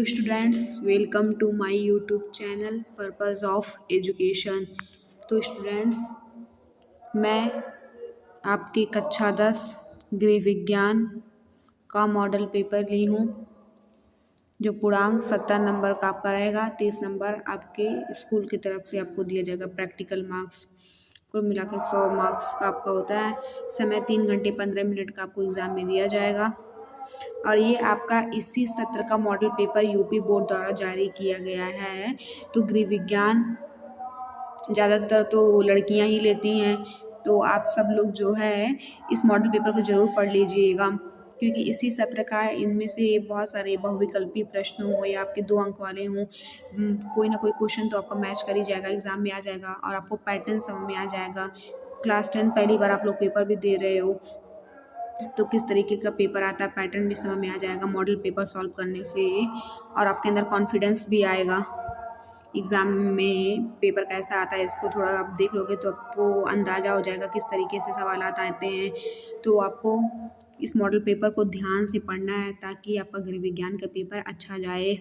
Students, welcome to my YouTube channel purpose of education. तो students, मैं आपकी कक्षा 10 गृह विज्ञान का मॉडल पेपर ली हूँ, जो पूर्णांक 70 नंबर का आपका रहेगा। 30 नंबर आपके स्कूल की तरफ से आपको दिया जाएगा प्रैक्टिकल मार्क्स। कुल मिला के 100 मार्क्स का आपका होता है। समय 3 घंटे 15 मिनट का आपको एग्ज़ाम में दिया जाएगा। और ये आपका इसी सत्र का मॉडल पेपर यूपी बोर्ड द्वारा जारी किया गया है। तो गृह विज्ञान ज़्यादातर तो लड़कियां ही लेती हैं, तो आप सब लोग जो है इस मॉडल पेपर को ज़रूर पढ़ लीजिएगा, क्योंकि इसी सत्र का है। इनमें से बहुत सारे बहुविकल्पी प्रश्न हों या आपके 2 अंक वाले हों, कोई ना कोई क्वेश्चन तो आपका मैच कर ही जाएगा, एग्ज़ाम में आ जाएगा और आपको पैटर्न समझ में आ जाएगा। क्लास 10 पहली बार आप लोग पेपर भी दे रहे हो, तो किस तरीके का पेपर आता है पैटर्न भी समझ में आ जाएगा मॉडल पेपर सॉल्व करने से, और आपके अंदर कॉन्फिडेंस भी आएगा। एग्ज़ाम में पेपर कैसा आता है इसको थोड़ा आप देख लोगे तो आपको अंदाज़ा हो जाएगा किस तरीके से सवालात आते हैं। तो आपको इस मॉडल पेपर को ध्यान से पढ़ना है ताकि आपका गृह विज्ञान का पेपर अच्छा जाए।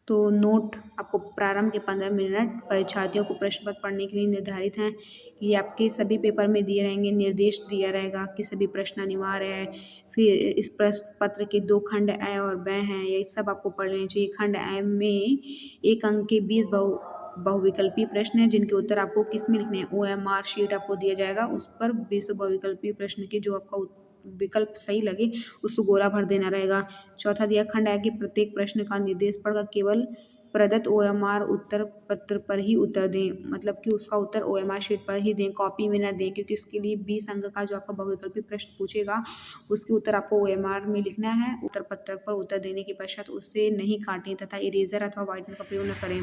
तो नोट आपको प्रारंभ के 15 मिनट परीक्षार्थियों को प्रश्न पत्र पढ़ने के लिए निर्धारित हैं। ये आपके सभी पेपर में दिए रहेंगे, निर्देश दिया रहेगा कि सभी प्रश्न अनिवार्य है। फिर इस प्रश्न पत्र के 2 खंड अ और ब हैं, ये सब आपको पढ़ लेने चाहिए। खंड अ में 1 अंक के 20 बहुविकल्पी प्रश्न हैं, जिनके उत्तर आपको किस में लिखने हैं। OMR शीट आपको दिया जाएगा, उस पर 20 बहुविकल्पी प्रश्न के जो आपका विकल्प सही लगे उसको गोला भर देना रहेगा। चौथा दिया खंड है कि प्रत्येक प्रश्न का निर्देश पढ़कर केवल प्रदत्त OMR उत्तर पत्र पर ही उत्तर दें, मतलब कि उसका उत्तर OMR शीट पर ही दें, कॉपी में ना दें, क्योंकि उसके लिए 20 अंक का जो आपका बहुविकल्पी प्रश्न पूछेगा उसके उत्तर आपको OMR में लिखना है। उत्तर पत्रक पर उत्तर देने के पश्चात उसे नहीं काटें तथा इरेजर अथवा व्हाइटनर का प्रयोग न करें।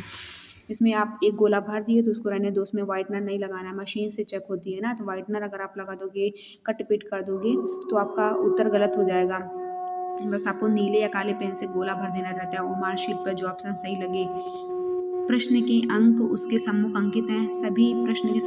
इसमें आप एक गोला भर दिए तो उसको रहने दो, उसमें व्हाइटनर नहीं लगाना है, मशीन से चेक होती है ना, तो व्हाइटनर अगर आप लगा दोगे, कट पिट कर दोगे तो आपका उत्तर गलत हो जाएगा। बस आपको नीले या काले पेन से गोला भर देना रहता है OMR शीट पर जो ऑप्शन सही लगे। प्रश्न के अंक उसके सम्मुख अंकित हैं, सभी प्रश्न के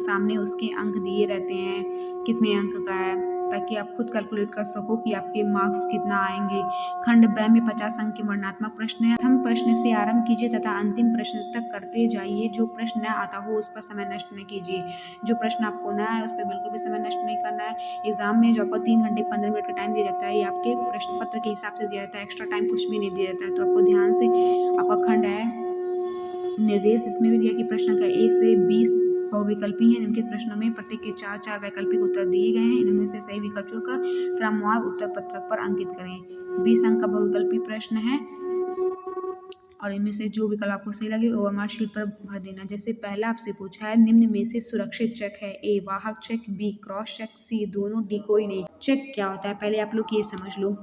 सामने उसके अंक दिए रहते हैं, कितने अंक का है, ताकि आप खुद कैलकुलेट कर सको कि आपके मार्क्स कितना आएंगे। खंड ब में 50 अंक के वर्णनात्मक प्रश्न है। प्रथम प्रश्न से आरंभ कीजिए तथा अंतिम प्रश्न तक करते जाइए। जो प्रश्न न आता हो उस पर समय नष्ट न कीजिए। जो प्रश्न आपको न आए उस पर बिल्कुल भी समय नष्ट नहीं करना है। एग्जाम में जो आपको 3 घंटे 15 मिनट का टाइम दिया जाता है, ये आपके प्रश्न पत्र के हिसाब से दिया जाता है, एक्स्ट्रा टाइम कुछ भी नहीं दिया जाता है। तो आपको ध्यान से आपका खंड है निर्देश इसमें भी दिया कि प्रश्न का 1 से 20 बहुविकल्पी हैं। निम्नलिखित प्रश्नों में प्रत्येक के 4-4 वैकल्पिक उत्तर दिए गए हैं, इनमें से सही विकल्प चुनकर क्रमवार उत्तर पत्रक पर अंकित करें। 20 अंक का बहुविकल्पी प्रश्न है और इनमें से जो विकल्प आपको सही लगे OMR शीट पर भर देना। जैसे पहला आपसे पूछा है, निम्न में से सुरक्षित चेक है। A वाहक cheque, B cross cheque, C दोनों, D कोई नहीं। चेक क्या होता है पहले आप लोग ये समझ लो।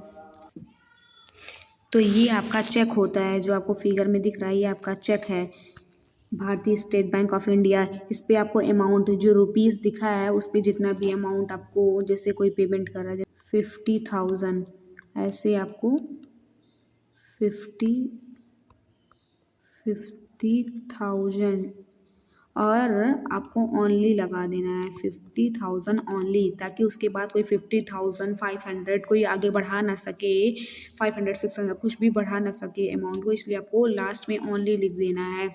तो ये आपका चेक होता है, जो आपको फिगर में दिख रहा है ये आपका चेक है, भारतीय स्टेट बैंक ऑफ इंडिया। इस पर आपको अमाउंट जो रुपीज़ दिखा है उस पर जितना भी अमाउंट आपको, जैसे कोई पेमेंट कर रहा है 50,000, ऐसे आपको 50,000 और आपको ओनली लगा देना है 50,000 ओनली, ताकि उसके बाद कोई 50,500 कोई आगे बढ़ा ना सके, 500 600 कुछ भी बढ़ा ना सके अमाउंट को, इसलिए आपको लास्ट में ओनली लिख देना है।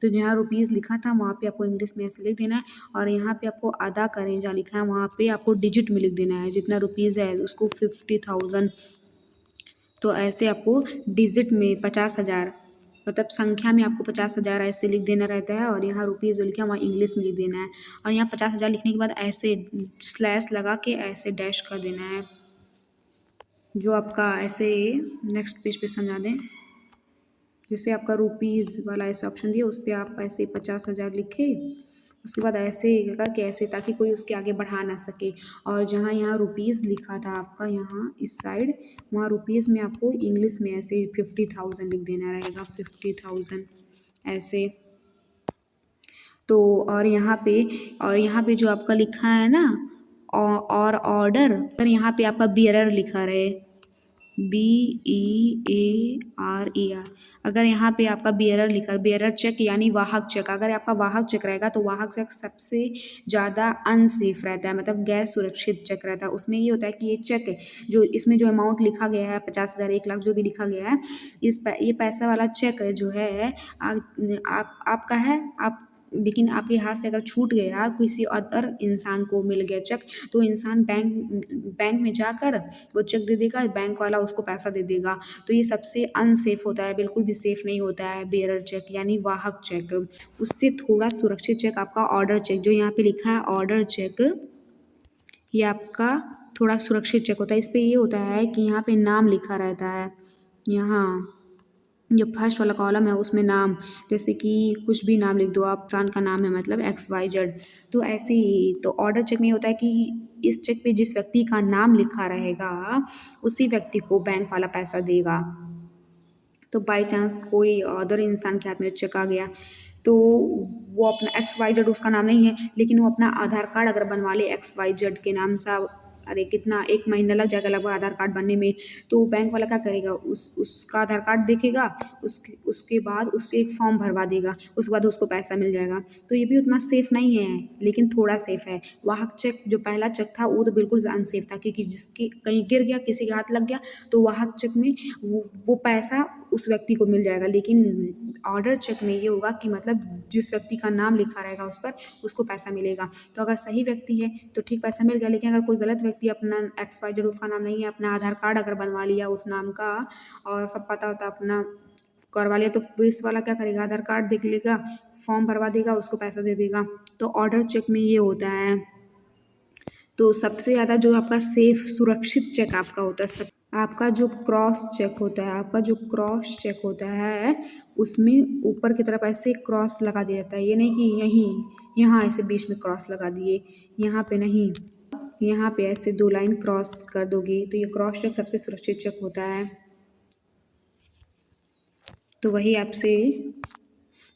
तो जहाँ रुपीज़ लिखा था वहाँ पे आपको इंग्लिश में ऐसे लिख देना है, और यहाँ पे आपको अदा करें जहाँ लिखा है वहाँ पे आपको डिजिट में लिख देना है, जितना रुपीज़ है उसको 50,000, तो ऐसे आपको डिजिट में 50,000 मतलब संख्या में आपको 50,000 ऐसे लिख देना रहता है, और यहाँ रुपीज़ जो लिखा है वहाँ इंग्लिश में लिख देना है, और यहाँ 50,000 लिखने के बाद ऐसे स्लैश लगा के ऐसे डैश कर देना है। जो आपका ऐसे नेक्स्ट पेज पे समझा दें, जैसे आपका रुपीज़ वाला ऐसे ऑप्शन दिया उस पर आप ऐसे 50,000 लिखे, उसके बाद ऐसे करके ऐसे, ताकि कोई उसके आगे बढ़ा ना सके। और जहाँ यहाँ रुपीज़ लिखा था आपका यहाँ इस साइड, वहाँ रुपीज़ में आपको इंग्लिश में ऐसे 50,000 लिख देना रहेगा, 50,000 ऐसे। तो और यहाँ पे जो आपका लिखा है ना और ऑर्डर, अगर यहाँ पे आपका बियरर लिखा रहे, BEARER। अगर यहाँ पे आपका बेयरर लिखा, बेयरर चेक यानी वाहक चेक, अगर आपका वाहक चेक रहेगा तो वाहक चेक सबसे ज़्यादा अनसेफ रहता है, मतलब गैर सुरक्षित चेक रहता है। उसमें ये होता है कि ये चेक जो इसमें जो अमाउंट लिखा गया है 50,000 1 लाख जो भी लिखा गया है, ये पैसा वाला चेक जो है आपका है, आप लेकिन आपके हाथ से अगर छूट गया, किसी अदर इंसान को मिल गया चेक, तो इंसान बैंक में जाकर वो चेक दे देगा, बैंक वाला उसको पैसा दे देगा। तो ये सबसे अनसेफ होता है, बिल्कुल भी सेफ नहीं होता है बेयरर चेक यानी वाहक चेक। उससे थोड़ा सुरक्षित चेक आपका ऑर्डर चेक, जो यहाँ पे लिखा है ऑर्डर चेक, ये आपका थोड़ा सुरक्षित चेक होता है। इस पे ये होता है कि यहाँ पे नाम लिखा रहता है, यहाँ जो फर्स्ट वाला कॉलम है उसमें नाम, जैसे कि कुछ भी नाम लिख दो आप, इंसान का नाम है मतलब XYZ। तो ऐसे ही तो ऑर्डर चेक में ये होता है कि इस चेक पे जिस व्यक्ति का नाम लिखा रहेगा उसी व्यक्ति को बैंक वाला पैसा देगा। तो बाई चांस कोई अदर इंसान के हाथ में चेक आ गया तो वो अपना XYZ उसका नाम नहीं है, लेकिन वो अपना आधार कार्ड अगर बनवा ले XYZ के नाम से, अरे कितना 1 महीना लग जाएगा लगभग आधार कार्ड बनने में, तो बैंक वाला क्या करेगा, उसका आधार कार्ड देखेगा, उसके बाद उससे एक फॉर्म भरवा देगा, उसके बाद उसको पैसा मिल जाएगा। तो ये भी उतना सेफ नहीं है, लेकिन थोड़ा सेफ है। वाहक चेक जो पहला चेक था वो तो बिल्कुल अनसेफ था, क्योंकि जिसके कहीं गिर गया, किसी के हाथ लग गया, तो वाहक चेक में वो पैसा उस व्यक्ति को मिल जाएगा। लेकिन ऑर्डर चेक में ये होगा कि मतलब जिस व्यक्ति का नाम लिखा रहेगा उस पर, उसको पैसा मिलेगा। तो अगर सही व्यक्ति है तो ठीक पैसा मिल जाए, लेकिन अगर कोई गलत व्यक्ति अपना XYZ उसका नाम नहीं है, अपना आधार कार्ड अगर बनवा लिया उस नाम का और सब पता होता अपना करवा लिया, तो पुलिस वाला क्या करेगा, आधार कार्ड देख लेगा, फॉर्म भरवा देगा, उसको पैसा दे देगा। तो ऑर्डर चेक में ये होता है। तो सबसे ज़्यादा जो आपका सेफ सुरक्षित चेक आपका होता है, आपका जो क्रॉस चेक होता है, आपका जो क्रॉस चेक होता है उसमें ऊपर की तरफ ऐसे क्रॉस लगा दिया जाता है। ये नहीं कि यहीं यहाँ ऐसे बीच में क्रॉस लगा दिए, यहाँ पे नहीं, यहाँ पे ऐसे 2 लाइन क्रॉस कर दोगे, तो ये क्रॉस चेक सबसे सुरक्षित चेक होता है। तो वही आपसे,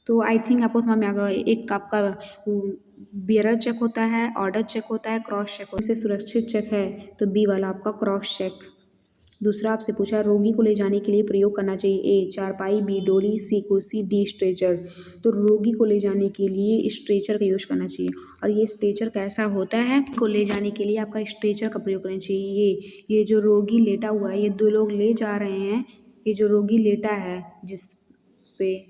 तो आई थिंक आपको समझ में आ गया। एक आपका बेयरर चेक होता है, ऑर्डर चेक होता है, क्रॉस चेक होता है। इससे सुरक्षित चेक है तो बी वाला आपका क्रॉस चेक। दूसरा आपसे पूछा रोगी को ले जाने के लिए प्रयोग करना चाहिए, ए चारपाई, बी डोली, सी कुर्सी, डी स्ट्रेचर। तो रोगी को ले जाने के लिए स्ट्रेचर का यूज करना चाहिए। और ये स्ट्रेचर कैसा होता है, को ले जाने के लिए आपका स्ट्रेचर का प्रयोग करना चाहिए। ये जो रोगी लेटा हुआ है, ये 2 लोग ले जा रहे हैं, ये जो रोगी लेटा है,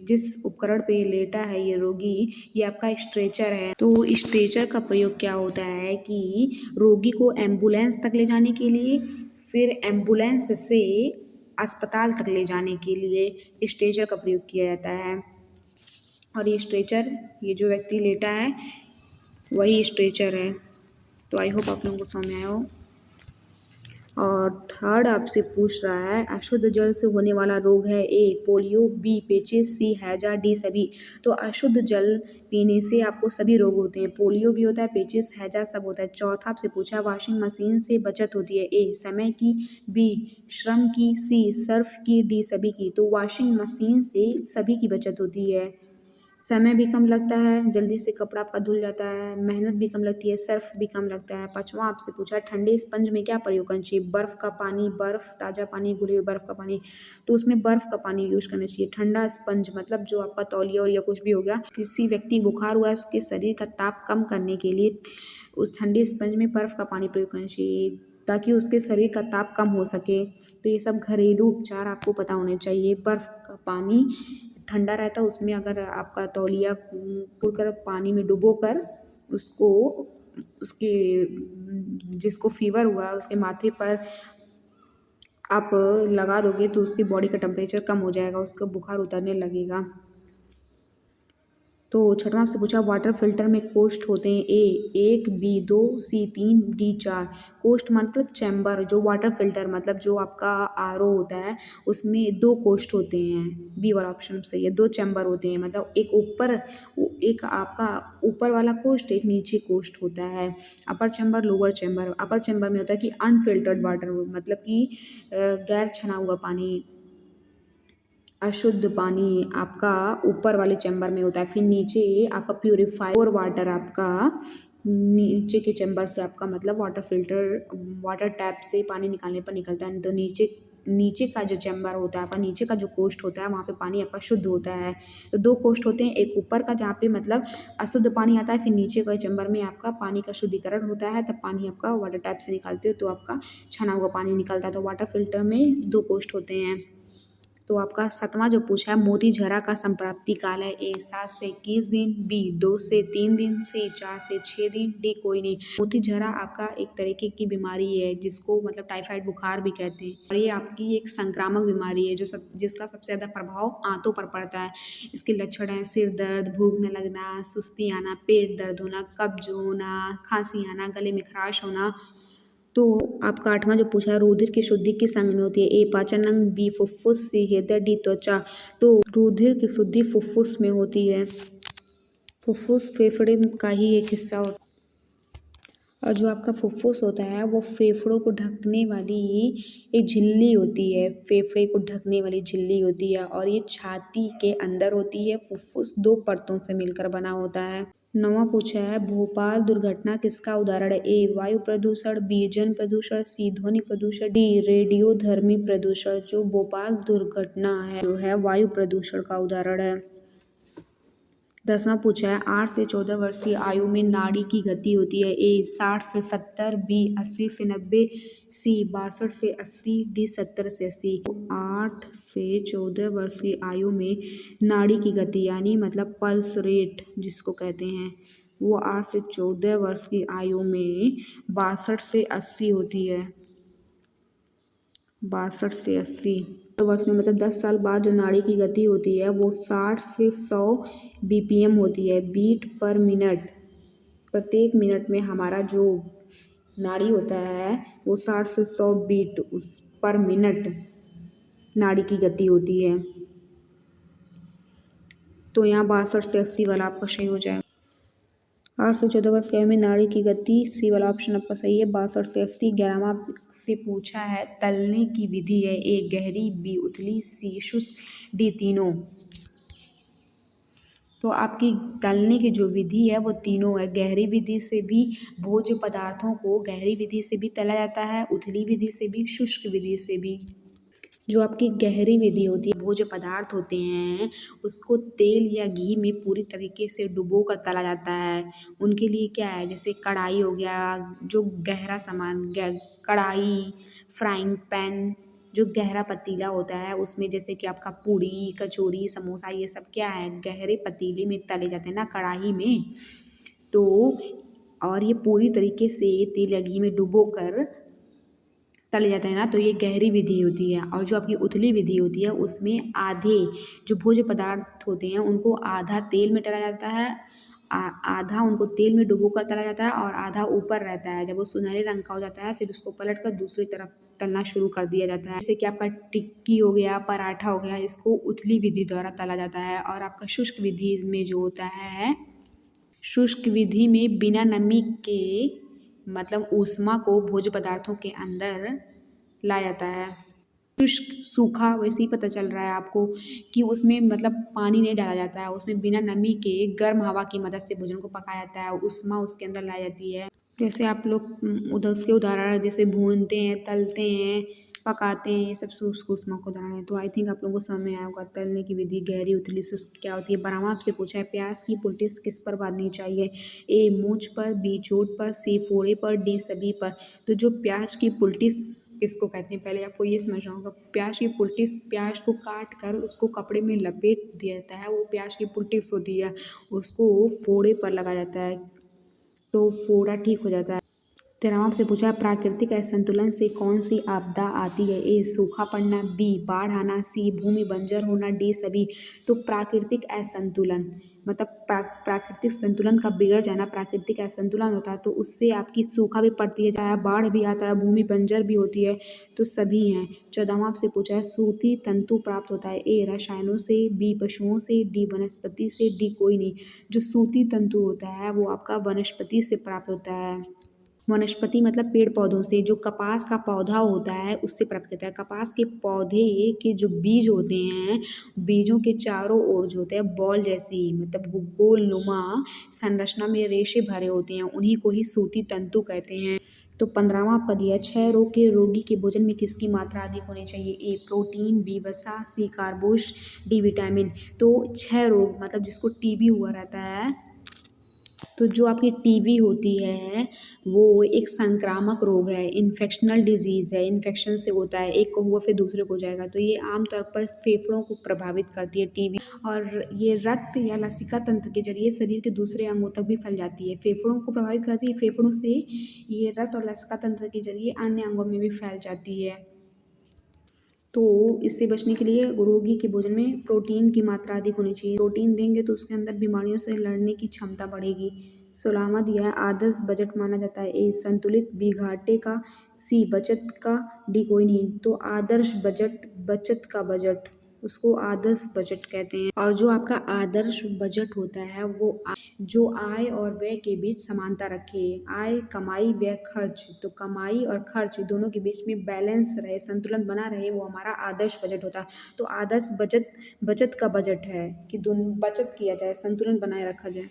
जिस उपकरण पे लेटा है ये रोगी, ये आपका स्ट्रेचर है। तो स्ट्रेचर का प्रयोग क्या होता है कि रोगी को एम्बुलेंस तक ले जाने के लिए, फिर एम्बुलेंस से अस्पताल तक ले जाने के लिए स्ट्रेचर का प्रयोग किया जाता है। और ये स्ट्रेचर, ये जो व्यक्ति लेटा है वही स्ट्रेचर है। तो आई होप आप लोगों को समझ में आया हो। और थर्ड आपसे पूछ रहा है अशुद्ध जल से होने वाला रोग है, ए पोलियो, बी पेचिस, सी हैजा, डी सभी। तो अशुद्ध जल पीने से आपको सभी रोग होते हैं, पोलियो भी होता है, पेचिस, हैजा सब होता है। चौथा आपसे पूछा वॉशिंग मशीन से बचत होती है, ए समय की, बी श्रम की, सी सर्फ की, डी सभी की। तो वॉशिंग मशीन से सभी की बचत होती है, समय भी कम लगता है, जल्दी से कपड़ा आपका धुल जाता है, मेहनत भी कम लगती है, सर्फ भी कम लगता है। पाँचवा आपसे पूछा ठंडे स्पंज में क्या प्रयोग करना चाहिए, बर्फ़ का पानी, बर्फ़, ताज़ा पानी, घुली हुई बर्फ़ का पानी। तो उसमें बर्फ़ का पानी यूज करना चाहिए। ठंडा स्पंज मतलब जो आपका तौलिया और या कुछ भी हो गया, किसी व्यक्ति बुखार हुआ है उसके शरीर का ताप कम करने के लिए उस ठंडे स्पंज में बर्फ़ का पानी प्रयोग करना चाहिए, ताकि उसके शरीर का ताप कम हो सके। तो ये सब घरेलू उपचार आपको पता होने चाहिए। बर्फ़ का पानी ठंडा रहता है, उसमें अगर आपका तौलिया कर पानी में डुबो कर उसको, उसके जिसको फीवर हुआ है उसके माथे पर आप लगा दोगे तो उसकी बॉडी का टेम्परेचर कम हो जाएगा, उसका बुखार उतरने लगेगा। तो छठवां आपसे पूछा वाटर फिल्टर में कोष्ठ होते हैं, ए 1, बी 2, सी 3, डी 4। कोष्ठ मतलब चैम्बर, जो वाटर फिल्टर मतलब जो आपका RO होता है उसमें 2 कोष्ठ होते हैं, बी वाला ऑप्शन सही है। 2 चैम्बर होते हैं, मतलब एक आपका ऊपर वाला कोष्ठ, एक नीचे कोष्ठ होता है। अपर चैम्बर, लोअर चैम्बर। अपर चैम्बर में होता है कि अनफिल्टर्ड वाटर, मतलब कि गैर छना हुआ पानी, अशुद्ध पानी आपका ऊपर वाले चैम्बर में होता है। फिर नीचे आपका प्यूरिफायर वाटर आपका नीचे के चैम्बर से आपका मतलब वाटर फिल्टर, वाटर टैप से पानी निकालने पर निकलता है। तो नीचे नीचे का जो चैम्बर होता है आपका, नीचे का जो कोष्ठ होता है वहाँ पे पानी आपका शुद्ध होता है। तो 2 कोष्ठ होते हैं, एक ऊपर का जहाँ पे मतलब अशुद्ध पानी आता है, फिर नीचे का चैम्बर में आपका पानी का शुद्धिकरण होता है, तब पानी आपका वाटर टैप से निकालते हो तो आपका छना हुआ पानी निकलता है। तो वाटर फिल्टर में 2 कोष्ठ होते हैं। तो आपका 7वां जो पूछा है, मोतीझरा का संप्राप्ति काल है। ए 7 से 21 दिन, बी 2 से 3 दिन, सी 4 से 6 दिन, डी कोई नहीं। मोतीझरा आपका एक तरीके की बीमारी है जिसको मतलब टाइफाइड बुखार भी कहते हैं, और ये आपकी एक संक्रामक बीमारी है जिसका सबसे ज़्यादा प्रभाव आंतों पर पड़ता है। इसके लक्षण हैं सिर दर्द, भूख न लगना, सुस्ती आना, पेट दर्द होना, कब्ज होना, खांसी आना, गले में खराश होना। तो आपका 8वां जो पूछा है, रुधिर की शुद्धि किस अंग में होती है? ए पाचन अंग, बी फुफ्फुस, सी हृदय, डी त्वचा। तो रुधिर की शुद्धि फुफ्फुस में होती है। फुफ्फुस फेफड़े का ही एक हिस्सा होता है, और जो आपका फुफ्फुस होता है वो फेफड़ों को ढकने वाली एक झिल्ली होती है, फेफड़े को ढकने वाली झिल्ली होती है, और ये छाती के अंदर होती है। फुफ्फुस 2 परतों से मिलकर बना होता है। 9वां पूछा है, भोपाल दुर्घटना किसका उदाहरण है? ए वायु प्रदूषण, बी जन प्रदूषण, सी ध्वनि प्रदूषण, डी रेडियोधर्मी प्रदूषण। जो भोपाल दुर्घटना है जो है वायु प्रदूषण का उदाहरण है। 10वां पूछा है, 8 से 14 वर्ष की आयु में नाड़ी की गति होती है। ए 60 से 70, बी 80 से 90, सी 62 से 80, डी 70 से 80। 8 से 14 वर्ष की आयु में नाड़ी की गति यानी मतलब पल्स रेट जिसको कहते हैं, वो 8 से 14 वर्ष की आयु में 62 से 80 होती है। 62 से 80 वर्ष में मतलब 10 साल बाद जो नाड़ी की गति होती है वो 60 से 100 BPM होती है, बीट पर मिनट। प्रत्येक मिनट में हमारा जो नाड़ी होता है वो 60 से 100 बीट उस पर मिनट नाड़ी की गति होती है। तो यहाँ 62 से 80 वाला आपका सही हो जाएगा। 8 से 14 वर्ष की आयु में नाड़ी की गति, सी वाला ऑप्शन आपका सही है, 62 से 80। 11वां से पूछा है, तलने की विधि है। ए गहरी, बी उथली, सी शुष्क, डी तीनों। तो आपकी तलने की जो विधि है वो तीनों है। गहरी विधि से भी भोज्य पदार्थों को गहरी विधि से भी तला जाता है, उथली विधि से भी, शुष्क विधि से भी। जो आपकी गहरी विधि होती है, वो जो पदार्थ होते हैं उसको तेल या घी में पूरी तरीके से डुबो कर तला जाता है। उनके लिए क्या है, जैसे कढ़ाई हो गया, जो गहरा सामान, कढ़ाई, फ्राइंग पैन, जो गहरा पतीला होता है उसमें जैसे कि आपका पूड़ी, कचौरी, समोसा, ये सब क्या है, गहरे पतीले में तले जाते हैं ना, कढ़ाई में। तो और ये पूरी तरीके से तेल या घी में डुबो कर तले जाते हैं ना, तो ये गहरी विधि होती है। और जो आपकी उथली विधि होती है उसमें आधे जो भोज्य पदार्थ होते हैं उनको आधा तेल में तला जाता है, आधा उनको तेल में डुबो कर तला जाता है, और आधा ऊपर रहता है। जब वो सुनहरे रंग का हो जाता है फिर उसको पलट कर दूसरी तरफ तलना शुरू कर दिया जाता है। जैसे कि आपका टिक्की हो गया, पराठा हो गया, इसको उथली विधि द्वारा तला जाता है। और आपका शुष्क विधि में जो होता है, शुष्क विधि में बिना नमी के मतलब ऊष्मा को भोज्य पदार्थों के अंदर लाया जाता है। शुष्क, सूखा वैसे ही पता चल रहा है आपको कि उसमें मतलब पानी नहीं डाला जाता है, उसमें बिना नमी के गर्म हवा की मदद से भोजन को पकाया जाता है, ऊष्मा उसके अंदर लाई जाती है। जैसे आप लोग उधर उसके उदाहरण जैसे भूनते हैं, तलते हैं, पकाते हैं, ये सब शुष्क ऊष्मा को उदाहरण है। तो आई थिंक आप लोगों को समझ में आया होगा तलने की विधि, गहरी, उथली, शुष्क क्या होती है। 12वां आपसे पूछा है, प्याज की पुल्टिस किस पर बांधनी चाहिए? ए मूंछ पर, बी चोट पर, सी फोड़े पर, डी सभी पर। तो जो प्याज की पुल्टिस किसको कहते हैं, पहले आपको ये समझना होगा। प्याज की पुल्टिस, प्याज को काट कर उसको कपड़े में लपेट दिया जाता है, वो प्याज की पुल्टिस होती है। उसको फोड़े पर लगाया जाता है तो फोड़ा ठीक हो जाता है। 13वां से पूछा, प्राकृतिक असंतुलन से कौन सी आपदा आती है? ए सूखा पड़ना, बी बाढ़ आना, सी भूमि बंजर होना, डी सभी। तो प्राकृतिक असंतुलन मतलब प्राकृतिक संतुलन का बिगड़ जाना प्राकृतिक असंतुलन होता है। तो उससे आपकी सूखा भी पड़ती है, चाहे बाढ़ भी आता है, भूमि बंजर भी होती है, तो सभी हैं। 14वां आपसे पूछा है, सूती तंतु प्राप्त होता है। ए रसायनों से, बी पशुओं से, डी वनस्पति से, डी कोई नहीं। जो सूती तंतु होता है वो आपका वनस्पति से प्राप्त होता है। वनस्पति मतलब पेड़ पौधों से। जो कपास का पौधा होता है उससे प्राप्त होता है। कपास के पौधे के जो बीज होते हैं, बीजों के चारों ओर जो होते हैं बॉल जैसी मतलब गोल नुमा संरचना में रेशे भरे होते हैं, उन्हीं को ही सूती तंतु कहते हैं। तो 15वां आपका दिया है, 6 रोग के रोगी के भोजन में किसकी मात्रा अधिक होनी चाहिए? ए प्रोटीन, बी वसा, सी कार्बोश, डी विटामिन। तो 6 रोग मतलब जिसको टीबी हुआ रहता है, तो जो आपकी टीबी होती है वो एक संक्रामक रोग है, इन्फेक्शनल डिजीज़ है, इन्फेक्शन से होता है, एक को हुआ फिर दूसरे को जाएगा। तो ये आमतौर पर फेफड़ों को प्रभावित करती है टीबी, और ये रक्त या लसिका तंत्र के जरिए शरीर के दूसरे अंगों तक भी फैल जाती है। फेफड़ों को प्रभावित करती है, फेफड़ों से ये रक्त और लसिका तंत्र के जरिए अन्य अंगों में भी फैल जाती है। तो इससे बचने के लिए रोगी के भोजन में प्रोटीन की मात्रा अधिक होनी चाहिए। प्रोटीन देंगे तो उसके अंदर बीमारियों से लड़ने की क्षमता बढ़ेगी। 16वां दिया है, आदर्श बजट माना जाता है, ए संतुलित, बी घाटे का, सी बचत का, डी कोई नहीं। तो आदर्श बजट, बचत का बजट, उसको आदर्श बजट कहते हैं। और जो आपका आदर्श बजट होता है वो जो आय और व्यय के बीच समानता रखे। आय, कमाई, व्यय, खर्च, तो कमाई और खर्च दोनों के बीच में बैलेंस रहे, संतुलन बना रहे, वो हमारा आदर्श बजट होता है। तो आदर्श बजट बचत का बजट है कि दोनों बचत किया जाए, संतुलन बनाए रखा जाए।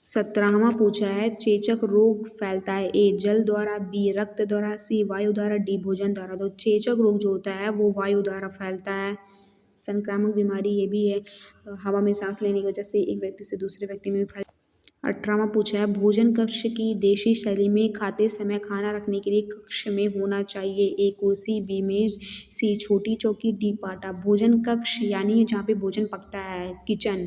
17वां पूछा है, चेचक रोग फैलता है, ए जल द्वारा, बी रक्त द्वारा, सी वायु द्वारा, डी भोजन द्वारा। तो चेचक रोग जो होता है वो वायु द्वारा फैलता है। संक्रामक बीमारी ये भी है, हवा में सांस लेने की वजह से एक व्यक्ति से दूसरे व्यक्ति में भी फैल। 18वां पूछा है, भोजन कक्ष की देशी शैली में खाते समय खाना रखने के लिए कक्ष में होना चाहिए, ए कुर्सी, बी मेज, सी छोटी चौकी, डी पाटा। भोजन कक्ष यानी जहाँ पे भोजन पकता है, किचन,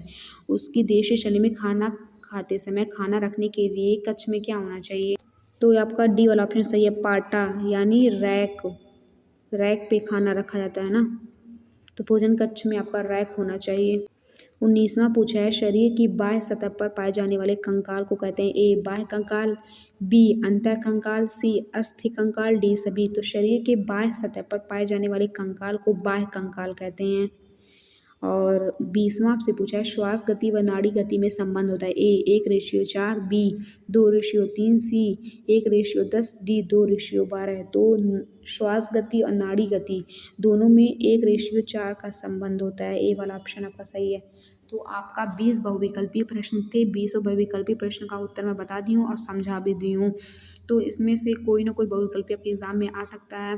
उसकी देशी शैली में खाना खाते समय खाना रखने के लिए कक्ष में क्या होना चाहिए? तो आपका डी वाला ऑप्शन सही है, पाटा, यानी रैक। रैक पे खाना रखा जाता है ना, तो भोजन कक्ष में आपका रैक होना चाहिए। 19वां पूछा है, शरीर की बाह्य सतह पर पाए जाने वाले कंकाल को कहते हैं, ए बाह्य कंकाल, बी अंतः कंकाल, सी अस्थि कंकाल, डी सभी। तो शरीर के बाह्य सतह पर पाए जाने वाले कंकाल को बाह्य कंकाल कहते हैं। और 20वां आपसे पूछा है, श्वास गति व नाड़ी गति में संबंध होता है, ए 1:4, बी 2:3, सी 1:10, डी 2:12। तो श्वास गति और नाड़ी गति दोनों में 1:4 का संबंध होता है, ए वाला ऑप्शन आपका सही है। तो आपका 20 बहुविकल्पीय प्रश्न थे, 20 बहुविकल्पीय प्रश्न का उत्तर मैं बता दी हूँ और समझा भी दी हूँ। तो इसमें से कोई ना कोई बहुविकल्पीय आपके एग्जाम में आ सकता है,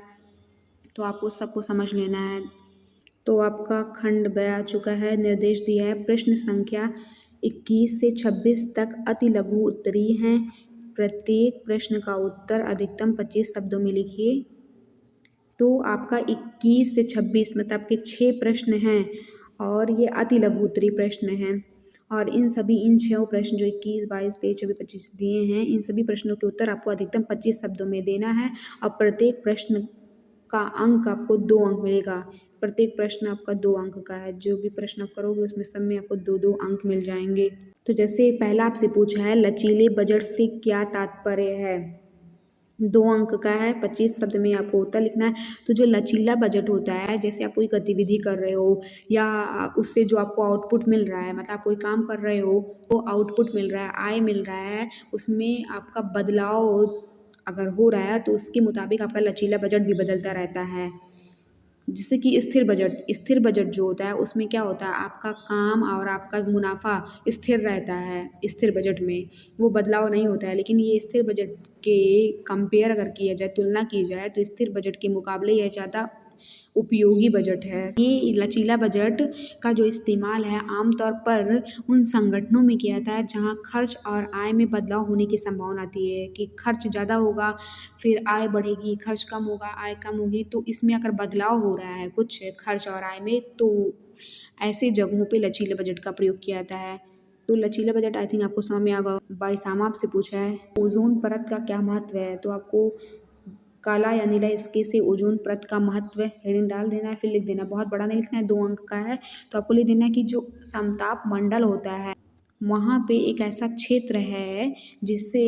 तो आपको सबको समझ लेना है। तो आपका खंड ब आ चुका है, निर्देश दिया है, प्रश्न संख्या 21 से 26 तक अति लघु उत्तरीय हैं। प्रत्येक प्रश्न का उत्तर अधिकतम 25 शब्दों में लिखिए। तो आपका 21 से 26 मतलब आपके 6 प्रश्न हैं और ये अति लघु उत्तरीय प्रश्न हैं। और इन 6 प्रश्न जो 21, 22, 23, 24, 25 दिए हैं, इन सभी प्रश्नों के उत्तर आपको अधिकतम 25 शब्दों में देना है। और प्रत्येक प्रश्न का अंक आपको 2 अंक मिलेगा। प्रत्येक प्रश्न आपका 2 अंक का है, जो भी प्रश्न आप करोगे उसमें सब में आपको 2-2 अंक मिल जाएंगे। तो जैसे पहला आपसे पूछा है, लचीले बजट से क्या तात्पर्य है? 2 अंक का है, 25 शब्द में आपको उत्तर लिखना है। तो जो लचीला बजट होता है, जैसे आप कोई गतिविधि कर रहे हो या उससे जो आपको आउटपुट मिल रहा है, मतलब आप कोई काम कर रहे हो, वो आउटपुट मिल रहा है, आय मिल रहा है, उसमें आपका बदलाव अगर हो रहा है तो उसके मुताबिक आपका लचीला बजट भी बदलता रहता है। जैसे कि स्थिर बजट जो होता है उसमें क्या होता है, आपका काम और आपका मुनाफा स्थिर रहता है। स्थिर बजट में वो बदलाव नहीं होता है, लेकिन ये स्थिर बजट के कंपेयर अगर किया जाए, तुलना की जाए, तो स्थिर बजट के मुकाबले यह ज़्यादा उपयोगी बजट है। ये लचीला बजट का जो इस्तेमाल है आमतौर पर उन संगठनों में किया जाता है जहाँ खर्च और आय में बदलाव होने की संभावना आती है, कि खर्च ज़्यादा होगा फिर आय बढ़ेगी, खर्च कम होगा आय कम होगी। तो इसमें अगर बदलाव हो रहा है कुछ खर्च और आय में, तो ऐसे जगहों पे लचीले बजट का प्रयोग किया जाता है। तो लचीला बजट आई थिंक आपको समझ में आ गया। 22वां आपसे पूछा है, ओजोन परत का क्या महत्व है? तो आपको काला या नीला इसके से ओजोन परत का महत्व हेडिंग डाल देना है, फिर लिख देना, बहुत बड़ा नहीं लिखना है, 2 अंक का है। तो आपको लिख देना है कि जो समताप मंडल होता है वहाँ पे एक ऐसा क्षेत्र है जिससे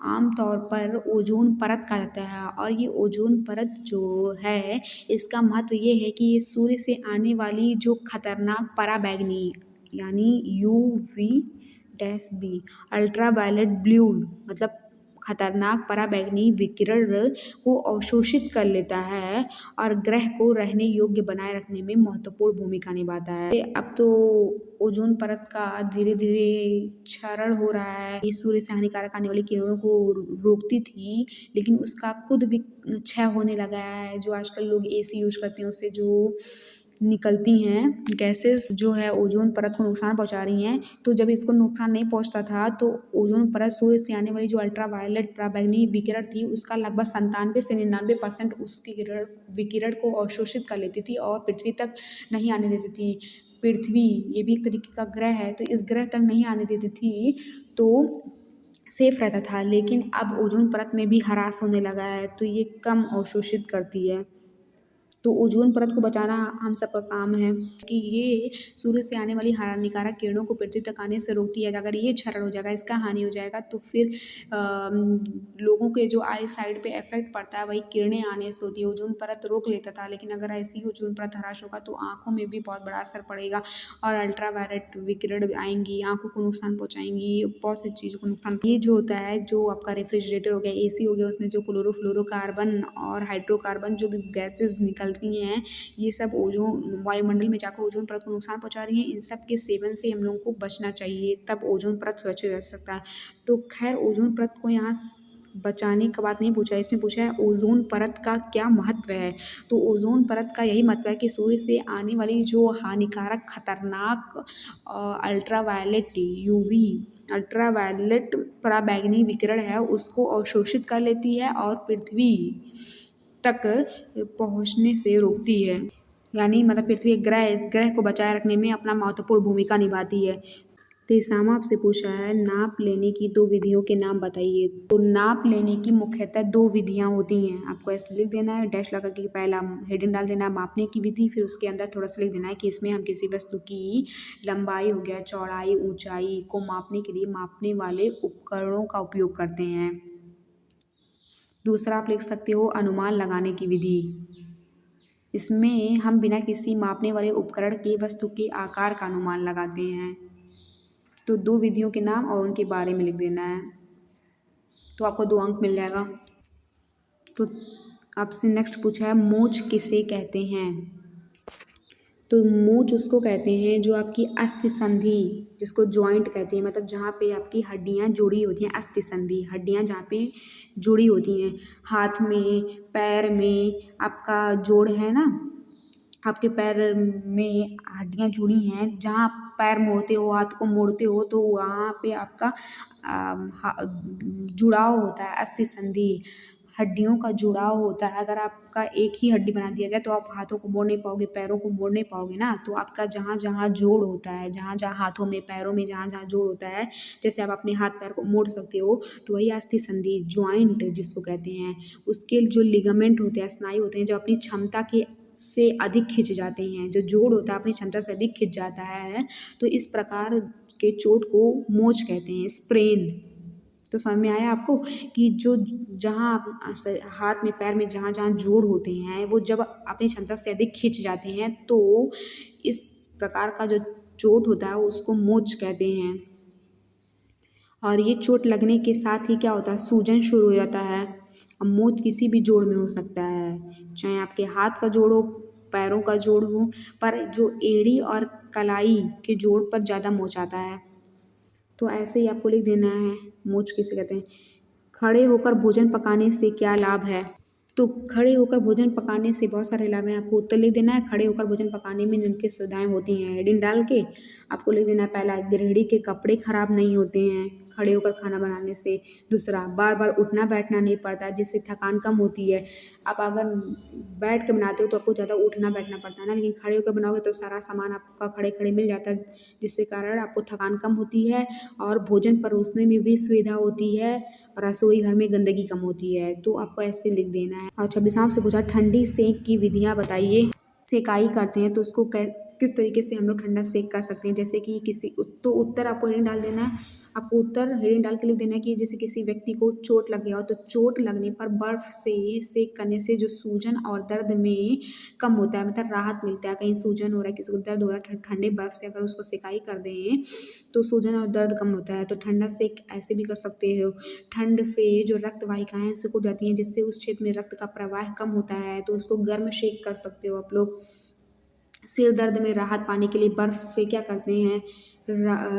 आमतौर पर ओजोन परत कहा जाता है। और ये ओजोन परत जो है इसका महत्व ये है कि ये सूर्य से आने वाली जो खतरनाक पराबैंगनी यानी UV-B, अल्ट्रावायलेट ब्लू मतलब खतरनाक पराबैंगनी विकिरण को अवशोषित कर लेता है और ग्रह को रहने योग्य बनाए रखने में महत्वपूर्ण भूमिका निभाता है। अब तो ओजोन परत का धीरे धीरे क्षरण हो रहा है। ये सूर्य से हानिकारक आने वाली किरणों को रोकती थी, लेकिन उसका खुद भी क्षय होने लगा है। जो आजकल लोग एसी यूज करते हैं, उससे जो निकलती हैं गैसेस जो है ओजोन परत को नुकसान पहुंचा रही हैं। तो जब इसको नुकसान नहीं पहुंचता था तो ओजोन परत सूर्य से आने वाली जो अल्ट्रावायलेट पराबैंगनी विकिरण थी उसका लगभग 97 से 99% उसकी विकिरण को अवशोषित कर लेती थी और पृथ्वी तक नहीं आने देती थी। पृथ्वी ये भी एक तरीके का ग्रह है, तो इस ग्रह तक नहीं आने देती थी तो सेफ रहता था। लेकिन अब ओजोन परत में भी ह्रास होने लगा है, तो ये कम अवशोषित करती है। तो ओजोन परत को बचाना हम सबका काम है कि ये सूर्य से आने वाली हानिकारक किरणों को पृथ्वी तक आने से रोकती है। अगर ये क्षरण हो जाएगा, इसका हानि हो जाएगा, तो फिर लोगों के जो आई साइड पे इफेक्ट पड़ता है वही किरणें आने से होती है। ओजोन परत रोक लेता था, लेकिन अगर ऐसी ओजोन परत ह्रास होगा तो आँखों में भी बहुत बड़ा असर पड़ेगा और अल्ट्रावायलेट विकिरण आएंगी, आँखों को नुकसान पहुँचाएंगी, बहुत सी चीज़ों को नुकसान। ये जो होता है, जो आपका रेफ्रिजरेटर हो गया, एसी हो गया, उसमें जो क्लोरोफ्लोरोकार्बन और हाइड्रोकार्बन जो भी गैसेज निकलती हैं, ये सब ओजोन वायुमंडल में जाकर ओजोन परत को नुकसान पहुंचा रही हैं। इन सब के सेवन से हम लोगों को बचना चाहिए, तब ओजोन परत सुरक्षित रह सकता है। तो खैर, ओजोन परत को यहाँ बचाने का बात नहीं पूछा, इसमें पूछा है ओजोन परत का क्या महत्व है। तो ओजोन परत का यही महत्व है कि सूर्य से आने वाली जो हानिकारक खतरनाक अल्ट्रावायलेट यूवी अल्ट्रावायलेट पराबैंगनी विकिरण है उसको अवशोषित कर लेती है और पृथ्वी तक पहुंचने से रोकती है। यानी मतलब पृथ्वी एक ग्रह है, इस ग्रह को बचाए रखने में अपना महत्वपूर्ण भूमिका निभाती है। तो इसामा आपसे पूछा है नाप लेने की 2 विधियों के नाम बताइए। तो नाप लेने की मुख्यतः 2 विधियां होती हैं। आपको ऐसे लिख देना है, डैश लगा के पहला हेडिंग डाल देना है मापने की विधि, फिर उसके अंदर थोड़ा सा लिख देना है कि इसमें हम किसी वस्तु की लंबाई हो गया, चौड़ाई, ऊंचाई को मापने के लिए मापने वाले उपकरणों का उपयोग करते हैं। दूसरा आप लिख सकते हो अनुमान लगाने की विधि। इसमें हम बिना किसी मापने वाले उपकरण के वस्तु के आकार का अनुमान लगाते हैं। तो 2 विधियों के नाम और उनके बारे में लिख देना है, तो आपको 2 अंक मिल जाएगा। तो आपसे नेक्स्ट पूछा है मोच किसे कहते हैं। तो मोच उसको कहते हैं जो आपकी अस्थि संधि, जिसको जॉइंट कहते हैं, मतलब जहाँ पे आपकी हड्डियाँ जुड़ी होती हैं, अस्थि संधि हड्डियाँ जहाँ पे जुड़ी होती हैं। हाथ में, पैर में आपका जोड़ है ना, आपके पैर में हड्डियाँ जुड़ी हैं, जहाँ आप पैर मोड़ते हो, हाथ को मोड़ते हो, तो वहाँ पे आपका जुड़ाव होता है, अस्थि संधि हड्डियों का जुड़ाव होता है। अगर आपका एक ही हड्डी बना दिया जाए तो आप हाथों को मोड़ नहीं पाओगे, पैरों को मोड़ नहीं पाओगे ना। तो आपका जहाँ जहाँ जोड़ होता है, जहाँ जहाँ हाथों में, पैरों में जहाँ जहाँ जोड़ होता है, जैसे आप अपने हाथ पैर को मोड़ सकते हो, तो वही अस्थि संधि जॉइंट जिसको कहते हैं। उसके जो लिगामेंट होते हैं, स्नायु होते हैं, जो अपनी क्षमता के से अधिक खिंच जाते हैं, जो जोड़ होता है अपनी क्षमता से अधिक खिंच जाता है, तो इस प्रकार के चोट को मोच कहते हैं, स्प्रेन। तो समझ में आया आपको कि जो जहाँ हाथ में, पैर में जहाँ जहाँ जोड़ होते हैं, वो जब अपनी क्षमता से अधिक खिंच जाते हैं, तो इस प्रकार का जो चोट होता है उसको मोच कहते हैं। और ये चोट लगने के साथ ही क्या होता है, सूजन शुरू हो जाता है। अब मोच किसी भी जोड़ में हो सकता है, चाहे आपके हाथ का जोड़ हो, पैरों का जोड़ हो, पर जो एड़ी और कलाई के जोड़ पर ज़्यादा मोच आता है। तो ऐसे ही आपको लिख देना है मोच किसे कहते हैं। खड़े होकर भोजन पकाने से क्या लाभ है। तो खड़े होकर भोजन पकाने से बहुत सारे लाभ हैं, आपको उत्तर लिख देना है। खड़े होकर भोजन पकाने में जिनकी सुविधाएं होती हैं, हेडिंग डाल के आपको लिख देना है। पहला, गृहिणी के कपड़े खराब नहीं होते हैं खड़े होकर खाना बनाने से। दूसरा, बार बार उठना बैठना नहीं पड़ता, जिससे थकान कम होती है। आप अगर बैठ के बनाते हो तो आपको ज़्यादा उठना बैठना पड़ता है ना, लेकिन खड़े होकर बनाओगे तो सारा सामान आपका खड़े खड़े मिल जाता है, जिससे कारण आपको थकान कम होती है और भोजन परोसने में भी सुविधा होती है, रसोई घर में गंदगी कम होती है। तो आपको ऐसे लिख देना है। और 26 से पूछा ठंडी सेक की विधियाँ बताइए। सेकाई करते हैं तो उसको किस तरीके से हम लोग ठंडा सेक कर सकते हैं, जैसे कि किसी, तो उत्तर आपको नहीं डाल देना है, आपको उत्तर हेडिंग डाल के लिख देना है कि जैसे किसी व्यक्ति को चोट लग गया हो तो चोट लगने पर बर्फ से सेक करने से जो सूजन और दर्द में कम होता है, मतलब राहत मिलता है। कहीं सूजन हो रहा है, किसी को दर्द हो रहा है, ठंडे बर्फ से अगर उसको सिकाई कर दें तो सूजन और दर्द कम होता है। तो ठंडा सेक ऐसे भी कर सकते हो। ठंड से जो रक्त वाहिकाएं सिकुड़ जाती हैं, जिससे उस क्षेत्र में रक्त का प्रवाह कम होता है, तो उसको गर्म शेक कर सकते हो आप लोग। सिर दर्द में राहत पाने के लिए बर्फ से क्या करते हैं,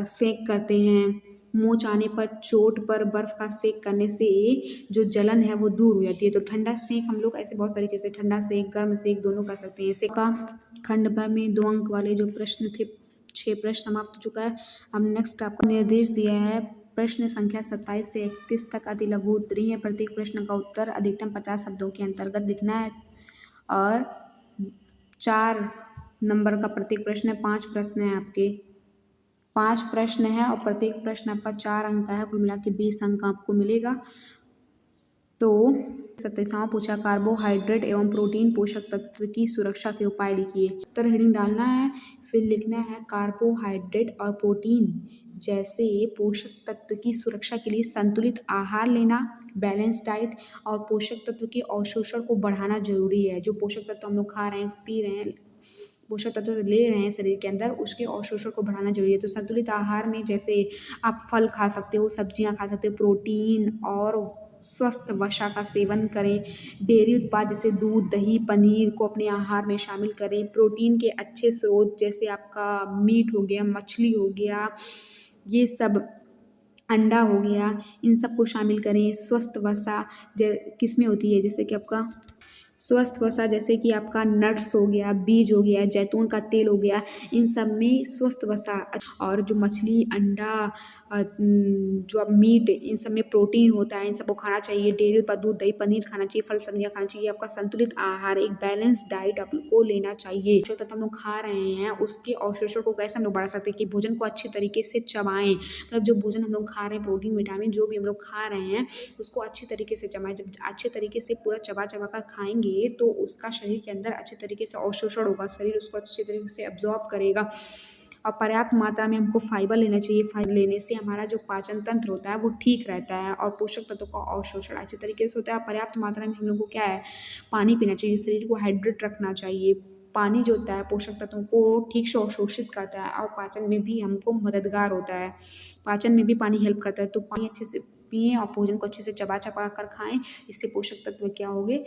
सेक करते हैं। मोच आने पर, चोट पर बर्फ का सेक करने से जो जलन है वो दूर हो जाती है। तो ठंडा सेक हम लोग ऐसे बहुत तरीके से ठंडा सेक, गर्म सेक दोनों कर सकते हैं। सेक का खंड ब में 2 अंक वाले जो प्रश्न थे, 6 प्रश्न समाप्त हो चुका है। अब नेक्स्ट आपको निर्देश दिया है प्रश्न संख्या 27 से 31 तक अति लघु उत्तरीय है। प्रत्येक प्रश्न का उत्तर अधिकतम 50 शब्दों के अंतर्गत लिखना है और 4 नंबर का प्रत्येक प्रश्न है। 5 प्रश्न है आपके, 5 प्रश्न है और प्रत्येक प्रश्न आपका 4 अंक का है। कुल मिला के 20 अंक आपको मिलेगा। तो 27वां पूछा, कार्बोहाइड्रेट एवं प्रोटीन पोषक तत्व की सुरक्षा के उपाय लिखिए। उत्तर हेडिंग डालना है, फिर लिखना है कार्बोहाइड्रेट और प्रोटीन जैसे पोषक तत्व की सुरक्षा के लिए संतुलित आहार लेना, बैलेंस डाइट और पोषक तत्व के अवशोषण को बढ़ाना जरूरी है। जो पोषक तत्व हम लोग खा रहे हैं, पी रहे हैं, पोषक तत्व ले रहे हैं शरीर के अंदर, उसके अवशोषण को बढ़ाना जरूरी है। तो संतुलित आहार में जैसे आप फल खा सकते हो, सब्जियां खा सकते हो, प्रोटीन और स्वस्थ वसा का सेवन करें। डेयरी उत्पाद जैसे दूध, दही, पनीर को अपने आहार में शामिल करें। प्रोटीन के अच्छे स्रोत जैसे आपका मीट हो गया, मछली हो गया, ये सब, अंडा हो गया, इन सबको शामिल करें। स्वस्थ वसा किस में होती है, जैसे कि आपका स्वस्थ वसा जैसे कि आपका नट्स हो गया, बीज हो गया, जैतून का तेल हो गया, इन सब में स्वस्थ वसा। और जो मछली, अंडा, जो अब मीट, इन सब में प्रोटीन होता है, इन सबको खाना चाहिए। डेयरी उत्पाद दूध, दही, पनीर खाना चाहिए, फल सब्जियां खाना चाहिए। आपका संतुलित आहार, एक बैलेंस डाइट आपको लेना चाहिए। जो तत्व हम लोग खा रहे हैं उसके अवशोषण को कैसे हम लोग बढ़ा सकते हैं कि भोजन को अच्छे तरीके से चबाएं। मतलब जो भोजन हम लोग खा रहे हैं, प्रोटीन, विटामिन जो भी हम लोग खा रहे हैं उसको अच्छे तरीके से चबाएं। जब अच्छे तरीके से पूरा चबा चबा कर खाएंगे तो उसका शरीर के अंदर अच्छे तरीके से अवशोषण होगा, शरीर उसको अच्छे तरीके से अब्जॉर्ब करेगा। और पर्याप्त मात्रा में हमको फाइबर लेना चाहिए। फाइबर लेने से हमारा जो पाचन तंत्र होता है वो ठीक रहता है और पोषक तत्वों का अवशोषण अच्छे तरीके से होता है। पर्याप्त मात्रा में हम लोग को क्या है, पानी पीना चाहिए, शरीर को हाइड्रेट रखना चाहिए। पानी जो होता है पोषक तत्वों को ठीक से अवशोषित करता है और पाचन में भी हमको मददगार होता है। पाचन में भी पानी हेल्प करता है। तो पानी अच्छे से पिएं और भोजन को अच्छे से चबा चबा कर खाएं। इससे पोषक तत्व क्या होंगे,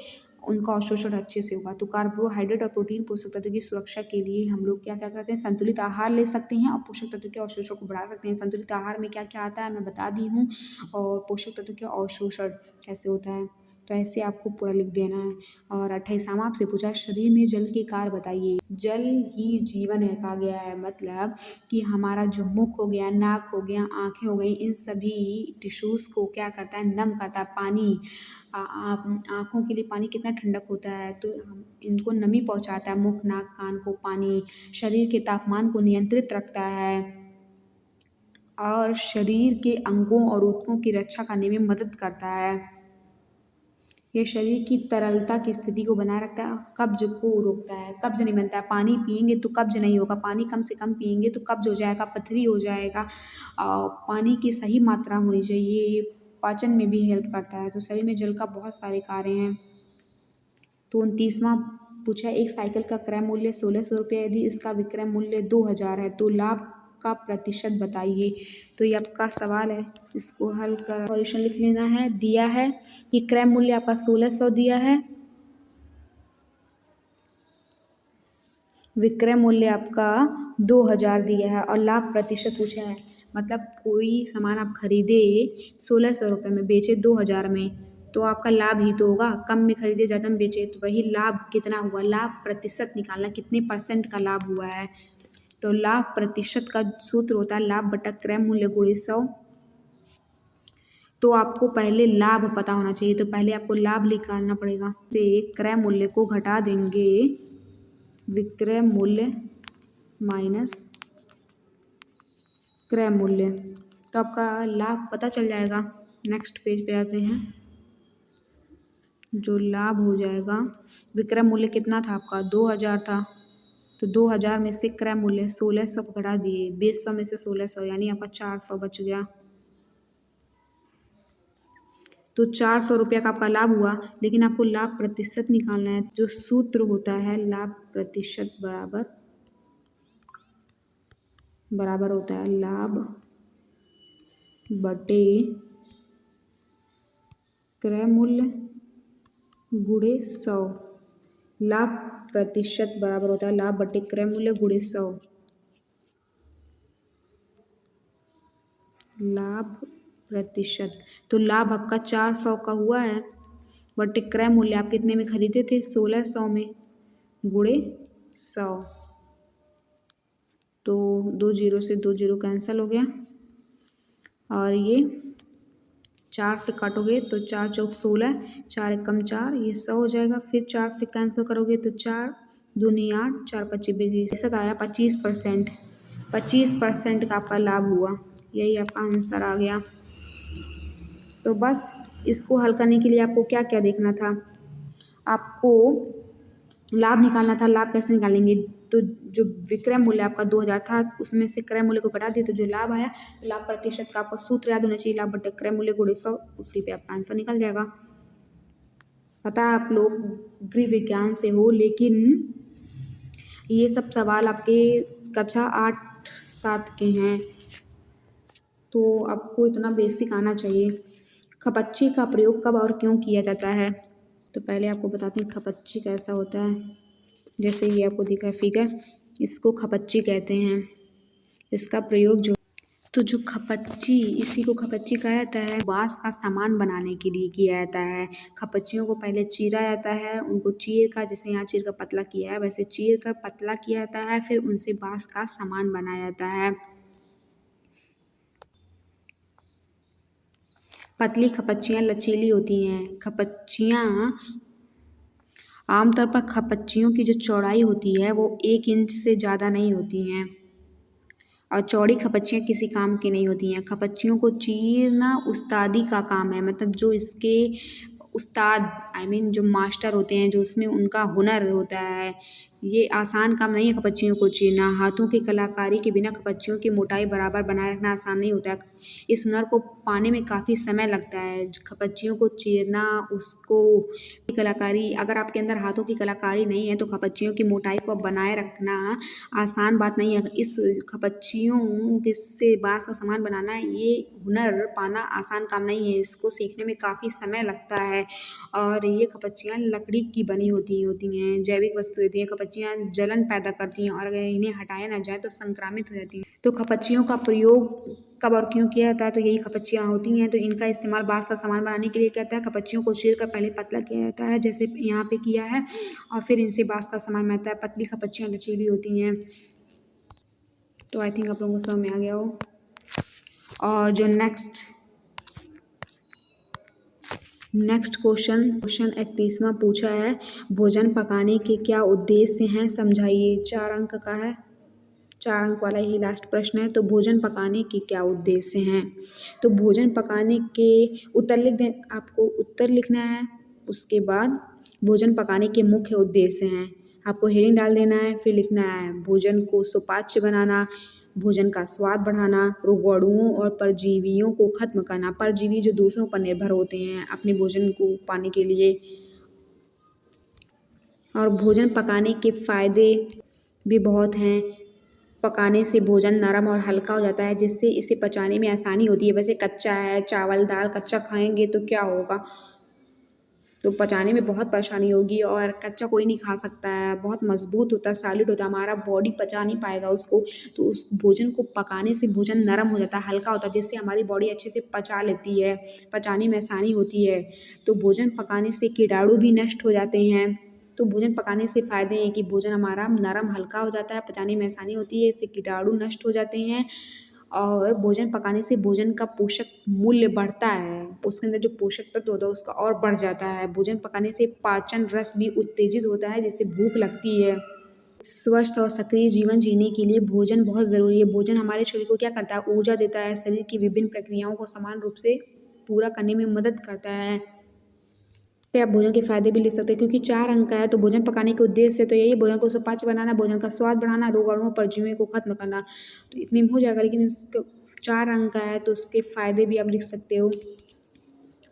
उनका अवशोषण अच्छे से होगा। तो कार्बोहाइड्रेट और प्रोटीन पोषक तत्व की सुरक्षा के लिए हम लोग क्या क्या करते हैं, संतुलित आहार ले सकते हैं और पोषक तत्व के अवशोषण को बढ़ा सकते हैं। संतुलित आहार में क्या क्या आता है मैं बता दी हूँ, और पोषक तत्व के अवशोषण कैसे होता है तो ऐसे आपको पूरा लिख देना है। और 28वां आपसे पूछा, शरीर में जल के कार्य बताइए। जल ही जीवन है कहा गया है, मतलब कि हमारा जो मुख हो गया, नाक हो गया, आँखें हो गई, इन सभी टिश्यूज़ को क्या करता है, नम करता है। पानी आँखों के लिए पानी कितना ठंडक होता है, तो इनको नमी पहुँचाता है। मुख, नाक, कान को पानी शरीर के तापमान को नियंत्रित रखता है और शरीर के अंगों और ऊतकों की रक्षा करने में मदद करता है। यह शरीर की तरलता की स्थिति को बनाए रखता है, कब्ज को रोकता है, कब्ज नहीं बनता है। पानी पिएंगे तो कब्ज नहीं होगा, पानी कम से कम पिएंगे तो कब्ज हो जाएगा, पथरी हो जाएगा। पानी की सही मात्रा होनी चाहिए, ये पाचन में भी हेल्प करता है। तो शरीर में जल का बहुत सारे कार्य हैं। तो 29वां पूछा, एक साइकिल का क्रय मूल्य 1600 रुपये, यदि इसका विक्रय मूल्य 2000 है तो लाभ का प्रतिशत बताइए। तो ये आपका सवाल है, इसको हल कर सॉल्यूशन लिख लेना है। दिया है कि क्रय मूल्य आपका 1600 दिया है, विक्रय मूल्य आपका 2000 दिया है और लाभ प्रतिशत पूछा है। मतलब कोई सामान आप खरीदे 1600 रुपये में, बेचे 2000 में, तो आपका लाभ ही तो होगा। कम में खरीदे ज़्यादा में बेचे तो वही लाभ कितना हुआ, लाभ प्रतिशत निकालना, कितने % का लाभ हुआ है। तो लाभ प्रतिशत का सूत्र होता है लाभ बटा क्रय मूल्य गुणे 100। तो आपको पहले लाभ पता होना चाहिए, तो पहले आपको लाभ निकालना पड़ेगा। से क्रय मूल्य को घटा देंगे विक्रय मूल्य माइनस क्रय मूल्य, तो आपका लाभ पता चल जाएगा। नेक्स्ट पेज पे आते हैं। जो लाभ हो जाएगा, विक्रय मूल्य कितना था आपका, 2000 था, तो 2000 में से क्रय मूल्य 1600 को घटा दिए, 2200 में से 1600 यानी आपका 400 बच गया। तो 400 रुपया का आपका लाभ हुआ, लेकिन आपको लाभ प्रतिशत निकालना है। जो सूत्र होता है लाभ प्रतिशत बराबर होता है लाभ बटे क्रय मूल्य गुणे 100। लाभ प्रतिशत बराबर होता है लाभ बटे क्रय मूल्य गुणे 100। लाभ प्रतिशत, तो लाभ आपका 400 का हुआ है, बटे क्रय मूल्य आप कितने में खरीदे थे, 1600 में, गुणे 100। तो 2 जीरो से 2 जीरो कैंसिल हो गया, और ये 4 से काटोगे तो 4 चौक 16, 4 एकम 4, ये 100 हो जाएगा। फिर 4 से कैंसिल करोगे तो 4 दूनी 8, 4 पच्चीस 20, आया 25%। 25% का आपका लाभ हुआ, यही आपका आंसर आ गया। तो बस इसको हल करने के लिए आपको क्या क्या देखना था, आपको लाभ निकालना था। लाभ कैसे निकालेंगे, तो जो विक्रय मूल्य आपका 2000 था, उसमें से क्रय मूल्य को घटा दिए तो जो लाभ आया, लाभ प्रतिशत का आपको सूत्र याद होना चाहिए, लाभ बटे क्रय मूल्य गुणे 100, उसी पे आपका आंसर निकल जाएगा। पता है आप लोग गृह विज्ञान से हो, लेकिन ये सब सवाल आपके कक्षा 8-7 के हैं, तो आपको इतना बेसिक आना चाहिए। खपच्ची का प्रयोग कब और क्यों किया जाता है, तो पहले आपको बताते हैं खपच्ची कैसा होता है। जैसे ये आपको दिख रहा है फिगर, इसको खपच्ची कहते हैं। इसका प्रयोग जो खपच्ची, इसी को खपच्ची कहा जाता है, बांस का सामान बनाने के लिए किया जाता है। खपच्चियों को पहले चीरा जाता है, उनको चीर कर, जैसे यहाँ चीर कर पतला किया है वैसे चीर कर पतला किया जाता है, फिर उनसे बांस का सामान बनाया जाता है। पतली खपच्चियाँ लचीली होती हैं। खपच्चियाँ आमतौर पर खपच्चियों की जो चौड़ाई होती है वो 1 इंच से ज़्यादा नहीं होती हैं, और चौड़ी खपच्चियाँ किसी काम की नहीं होती हैं। खपच्चियों को चीरना उस्तादी का काम है, मतलब जो इसके उस्ताद जो मास्टर होते हैं, जो उसमें उनका हुनर होता है, ये आसान काम नहीं है खपच्चियों को चीरना। हाथों की कलाकारी के बिना खपच्चियों की मोटाई बराबर बनाए रखना आसान नहीं होता है। इस हुनर को पाने में काफ़ी समय लगता है। खपच्चियों को चीरना, उसको कलाकारी, अगर आपके अंदर हाथों की कलाकारी नहीं है तो खपच्चियों की मोटाई को बनाए रखना आसान बात नहीं है। इस खपच्चियों से बांस का सामान बनाना, ये हुनर पाना आसान काम नहीं है, इसको सीखने में काफ़ी समय लगता है। और ये खपच्चियाँ लकड़ी की बनी होती हैं, जैविक वस्तु होती हैं। खपच्चियाँ जलन पैदा करती हैं और अगर इन्हें हटाया ना जाए तो संक्रामित हो जाती हैं। तो खपच्चियों का प्रयोग कब और क्यों किया जाता है, तो यही खपच्चियाँ होती हैं। तो इनका इस्तेमाल बांस का सामान बनाने के लिए कहता है। खपच्चियों को चीर कर पहले पतला किया जाता है, जैसे यहाँ पे किया है, और फिर इनसे बांस का सामान बनता है। पतली खपच्चियाँ लचीली होती हैं। तो आई थिंक आप लोगों को समझ में आ गया हो। और जो नेक्स्ट क्वेश्चन 31वां पूछा है, भोजन पकाने के क्या उद्देश्य हैं, समझाइए। 4 अंक का है, 4 अंक वाला ही लास्ट प्रश्न है। तो भोजन पकाने के क्या उद्देश्य हैं, तो भोजन पकाने के उत्तर लिख दें, आपको उत्तर लिखना है। उसके बाद भोजन पकाने के मुख्य उद्देश्य हैं, आपको हेडिंग डाल देना है। फिर लिखना है भोजन को सुपाच्य बनाना, भोजन का स्वाद बढ़ाना, रोगाणुओं और परजीवियों को खत्म करना। परजीवी जो दूसरों पर निर्भर होते हैं अपने भोजन को पाने के लिए। और भोजन पकाने के फ़ायदे भी बहुत हैं। पकाने से भोजन नरम और हल्का हो जाता है, जिससे इसे पचाने में आसानी होती है। वैसे कच्चा है, चावल दाल कच्चा खाएंगे तो क्या होगा, तो पचाने में बहुत परेशानी होगी, और कच्चा कोई नहीं खा सकता है, बहुत मजबूत होता है, सॉलिड होता है, हमारा बॉडी पचा नहीं पाएगा उसको। तो उस भोजन को पकाने से भोजन नरम हो जाता है, हल्का होता है, जिससे हमारी बॉडी अच्छे से पचा लेती है, पचाने में आसानी होती है। तो भोजन पकाने से कीटाणु भी नष्ट हो जाते हैं। तो भोजन पकाने से फ़ायदे हैं कि भोजन हमारा नरम हल्का हो जाता है, पचाने में आसानी होती है, इससे कीटाणु नष्ट हो जाते हैं। और भोजन पकाने से भोजन का पोषक मूल्य बढ़ता है, उसके अंदर जो पोषक तत्व होता है उसका और बढ़ जाता है। भोजन पकाने से पाचन रस भी उत्तेजित होता है, जिससे भूख लगती है। स्वस्थ और सक्रिय जीवन जीने के लिए भोजन बहुत ज़रूरी है। भोजन हमारे शरीर को क्या करता है, ऊर्जा देता है, शरीर की विभिन्न प्रक्रियाओं को समान रूप से पूरा करने में मदद करता है। आप भोजन के फायदे भी ले सकते हैं, क्योंकि 4 अंक का है। तो भोजन पकाने के उद्देश्य से तो यही भोजन को सुपाच्य बनाना, भोजन का स्वाद बढ़ाना, रोगाणुओं परजीवियों को खत्म करना। तो इतने में हो जाएगा, लेकिन उसका 4 अंक का है तो उसके फायदे भी आप लिख सकते हो।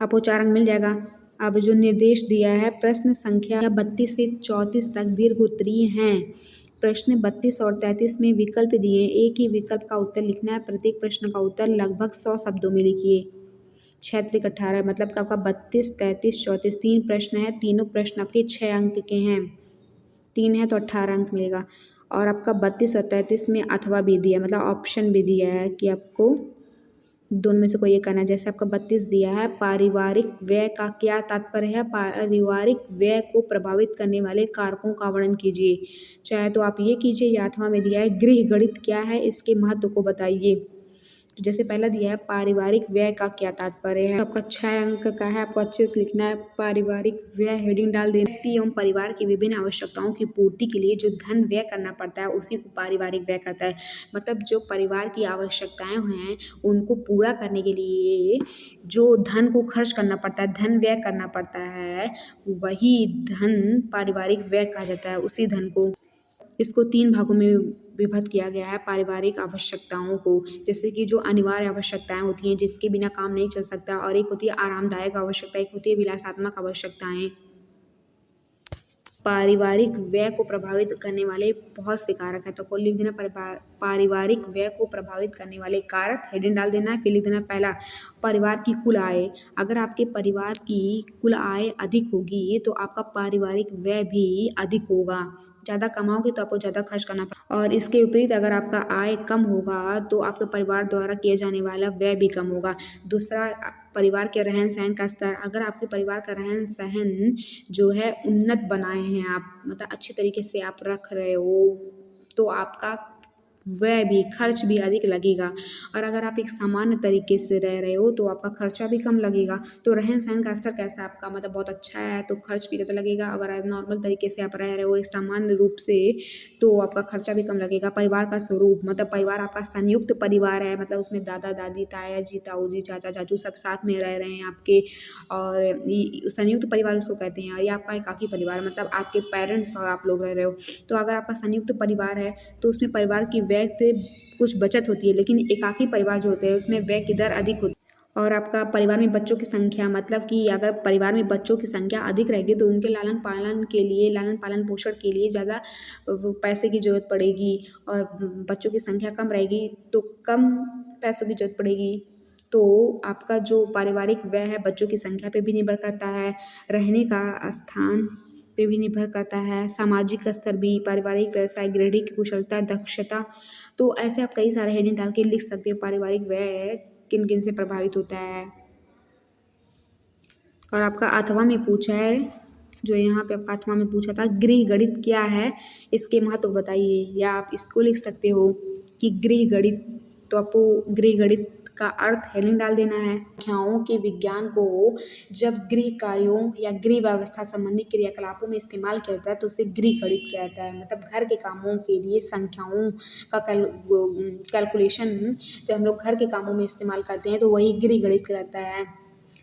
आपको 4 अंक मिल जाएगा। अब जो निर्देश दिया है, प्रश्न संख्या 32 से 34 तक दीर्घ उत्तरीय हैं। प्रश्न 32 और 33 में विकल्प दिए, एक ही विकल्प का उत्तर लिखना है। प्रत्येक प्रश्न का उत्तर लगभग 100 शब्दों में लिखिए। 6 18 मतलब कि आपका 32, 33, 34 तीन प्रश्न है। तीनों प्रश्न आपके 6 अंक के हैं। 3 है तो 18 अंक मिलेगा। और आपका 32 और 33 में अथवा भी दिया, मतलब ऑप्शन भी दिया है कि आपको दोनों में से कोई एक करना है। जैसे आपका 32 दिया है, पारिवारिक व्यय का क्या तात्पर्य है? पारिवारिक व्यय को प्रभावित करने वाले कारकों का वर्णन कीजिए। चाहे तो आप ये कीजिए, या अथवा में दिया है गृह गणित क्या है, इसके महत्व को बताइए। तो जैसे पहला दिया है पारिवारिक व्यय का क्या तात्पर्य है, तो आपका 6 अंक का है। आपको अच्छे से लिखना है। पारिवारिक व्यय हेडिंग डाल देना। व्यक्ति एवं परिवार की विभिन्न आवश्यकताओं की पूर्ति के लिए जो धन व्यय करना पड़ता है उसी को पारिवारिक व्यय कहता है। मतलब जो परिवार की आवश्यकताएं हैं उनको पूरा करने के लिए जो धन को खर्च करना पड़ता है, धन व्यय करना पड़ता है, वही धन पारिवारिक व्यय कहा जाता है। उसी धन को, इसको 3 भागों में विभक्त किया गया है पारिवारिक आवश्यकताओं को। जैसे कि जो अनिवार्य आवश्यकताएं होती हैं जिसके बिना काम नहीं चल सकता, और एक होती है आरामदायक आवश्यकता, एक होती है विलासात्मक आवश्यकताएं। पारिवारिक व्यय को प्रभावित करने वाले बहुत से कारक हैं, तो आपको लिख देना पारिवारिक व्यय को प्रभावित करने वाले कारक, हेडिंग डाल देना है। फिर लिख देना पहला, परिवार की कुल आय। अगर आपके परिवार की कुल आय अधिक होगी तो आपका पारिवारिक व्यय भी अधिक होगा। ज़्यादा कमाओगे तो आपको ज़्यादा खर्च करना पड़ेगा। और इसके विपरीत अगर आपका आय कम होगा तो आपके परिवार द्वारा किए जाने वाला व्यय भी कम होगा। दूसरा, परिवार के रहन सहन का स्तर। अगर आपके परिवार का रहन सहन जो है उन्नत बनाए हैं आप, मतलब अच्छे तरीके से आप रख रहे हो, तो आपका व्यय भी, खर्च भी अधिक लगेगा। और अगर आप एक सामान्य तरीके से रह रहे हो तो आपका खर्चा भी कम लगेगा। तो रहन सहन का स्तर कैसा है आपका, मतलब बहुत अच्छा है तो खर्च भी ज़्यादा लगेगा। अगर नॉर्मल तरीके से आप रह रहे हो एक सामान्य रूप से तो आपका खर्चा भी कम लगेगा। परिवार का स्वरूप, मतलब परिवार आपका संयुक्त परिवार है, मतलब उसमें दादा दादी, ताया जी, ताऊ जी, चाचा चाचू सब साथ में रह रहे हैं आपके, और संयुक्त परिवार उसको कहते हैं। या आपका एकाकी परिवार, मतलब आपके पेरेंट्स और आप लोग रह रहे हो। तो अगर आपका संयुक्त परिवार है तो उसमें परिवार की व्यय से कुछ बचत होती है, लेकिन एकाकी परिवार जो होते हैं उसमें व्यय की दर अधिक होती है। और आपका परिवार में बच्चों की संख्या, मतलब कि अगर परिवार में बच्चों की संख्या अधिक रहेगी तो उनके लालन पालन पोषण के लिए ज़्यादा पैसे की ज़रूरत पड़ेगी। और बच्चों की संख्या कम रहेगी तो कम पैसों की ज़रूरत पड़ेगी। तो आपका जो पारिवारिक व्यय है बच्चों की संख्या पे भी निर्भर करता है, रहने का स्थान पे भी निर्भर करता है, सामाजिक स्तर भी, पारिवारिक व्यवसाय, गृहिणी की कुशलता, दक्षता। तो ऐसे आप कई सारे हेडिंग डाल के लिख सकते हो पारिवारिक व्यय किन किन से प्रभावित होता है। और आपका अथवा में पूछा है, जो यहाँ पे आपका अथवा में पूछा था, गृह गणित क्या है, इसके महत्व बताइए। या आप इसको लिख सकते हो कि गृह गणित, तो आपको गृह गणित का अर्थ हेडिंग डाल देना है। संख्याओं के विज्ञान को जब गृह कार्यों या गृह व्यवस्था संबंधी क्रियाकलापों में इस्तेमाल किया जाता है तो उसे गृह गणित कहता है। मतलब घर के कामों के लिए संख्याओं का कैलकुलेशन जब हम लोग घर के कामों में इस्तेमाल करते हैं तो वही गृह गणित कहलाता है।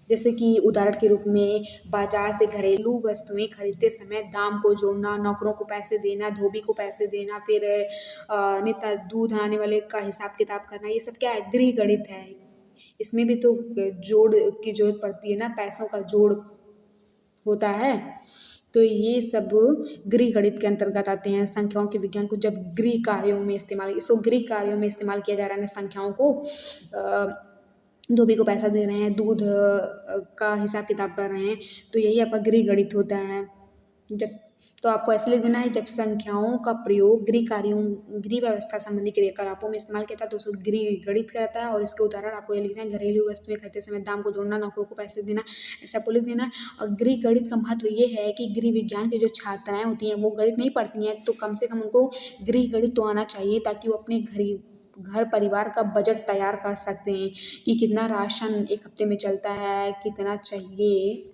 जैसे कि उदाहरण के रूप में बाजार से घरेलू वस्तुएं खरीदते समय दाम को जोड़ना, नौकरों को पैसे देना, धोबी को पैसे देना, फिर नित्य दूध आने वाले का हिसाब किताब करना, ये सब क्या है, गृह गणित है। इसमें भी तो जोड़ की जरूरत पड़ती है ना, पैसों का जोड़ होता है। तो ये सब गृह गणित के अंतर्गत आते हैं। संख्याओं के विज्ञान को जब गृह कार्यों में इस्तेमाल, इसको गृह कार्यों में इस्तेमाल किया जा रहा है संख्याओं को, धोबी को पैसा दे रहे हैं, दूध का हिसाब किताब कर रहे हैं, तो यही आपका गृह गणित होता है। जब तो आपको ऐसे लिख देना है, जब संख्याओं का प्रयोग गृह कार्यों, गृह व्यवस्था संबंधी क्रियाकलापों में इस्तेमाल किया था तो उसको गृह गणित कहता है। और इसके उदाहरण आपको ये लिखना है, घरेलू वस्तुएं खरीदते समय दाम को जोड़ना, नौकरों को पैसे देना, ऐसा आपको लिख देना है। और गृह गणित का महत्व ये है कि गृह विज्ञान की जो छात्राएं होती हैं वो गणित नहीं पढ़ती हैं, तो कम से कम उनको गृह गणित तो आना चाहिए, ताकि वो अपने घर परिवार का बजट तैयार कर सकते हैं कि कितना राशन एक हफ्ते में चलता है, कितना चाहिए।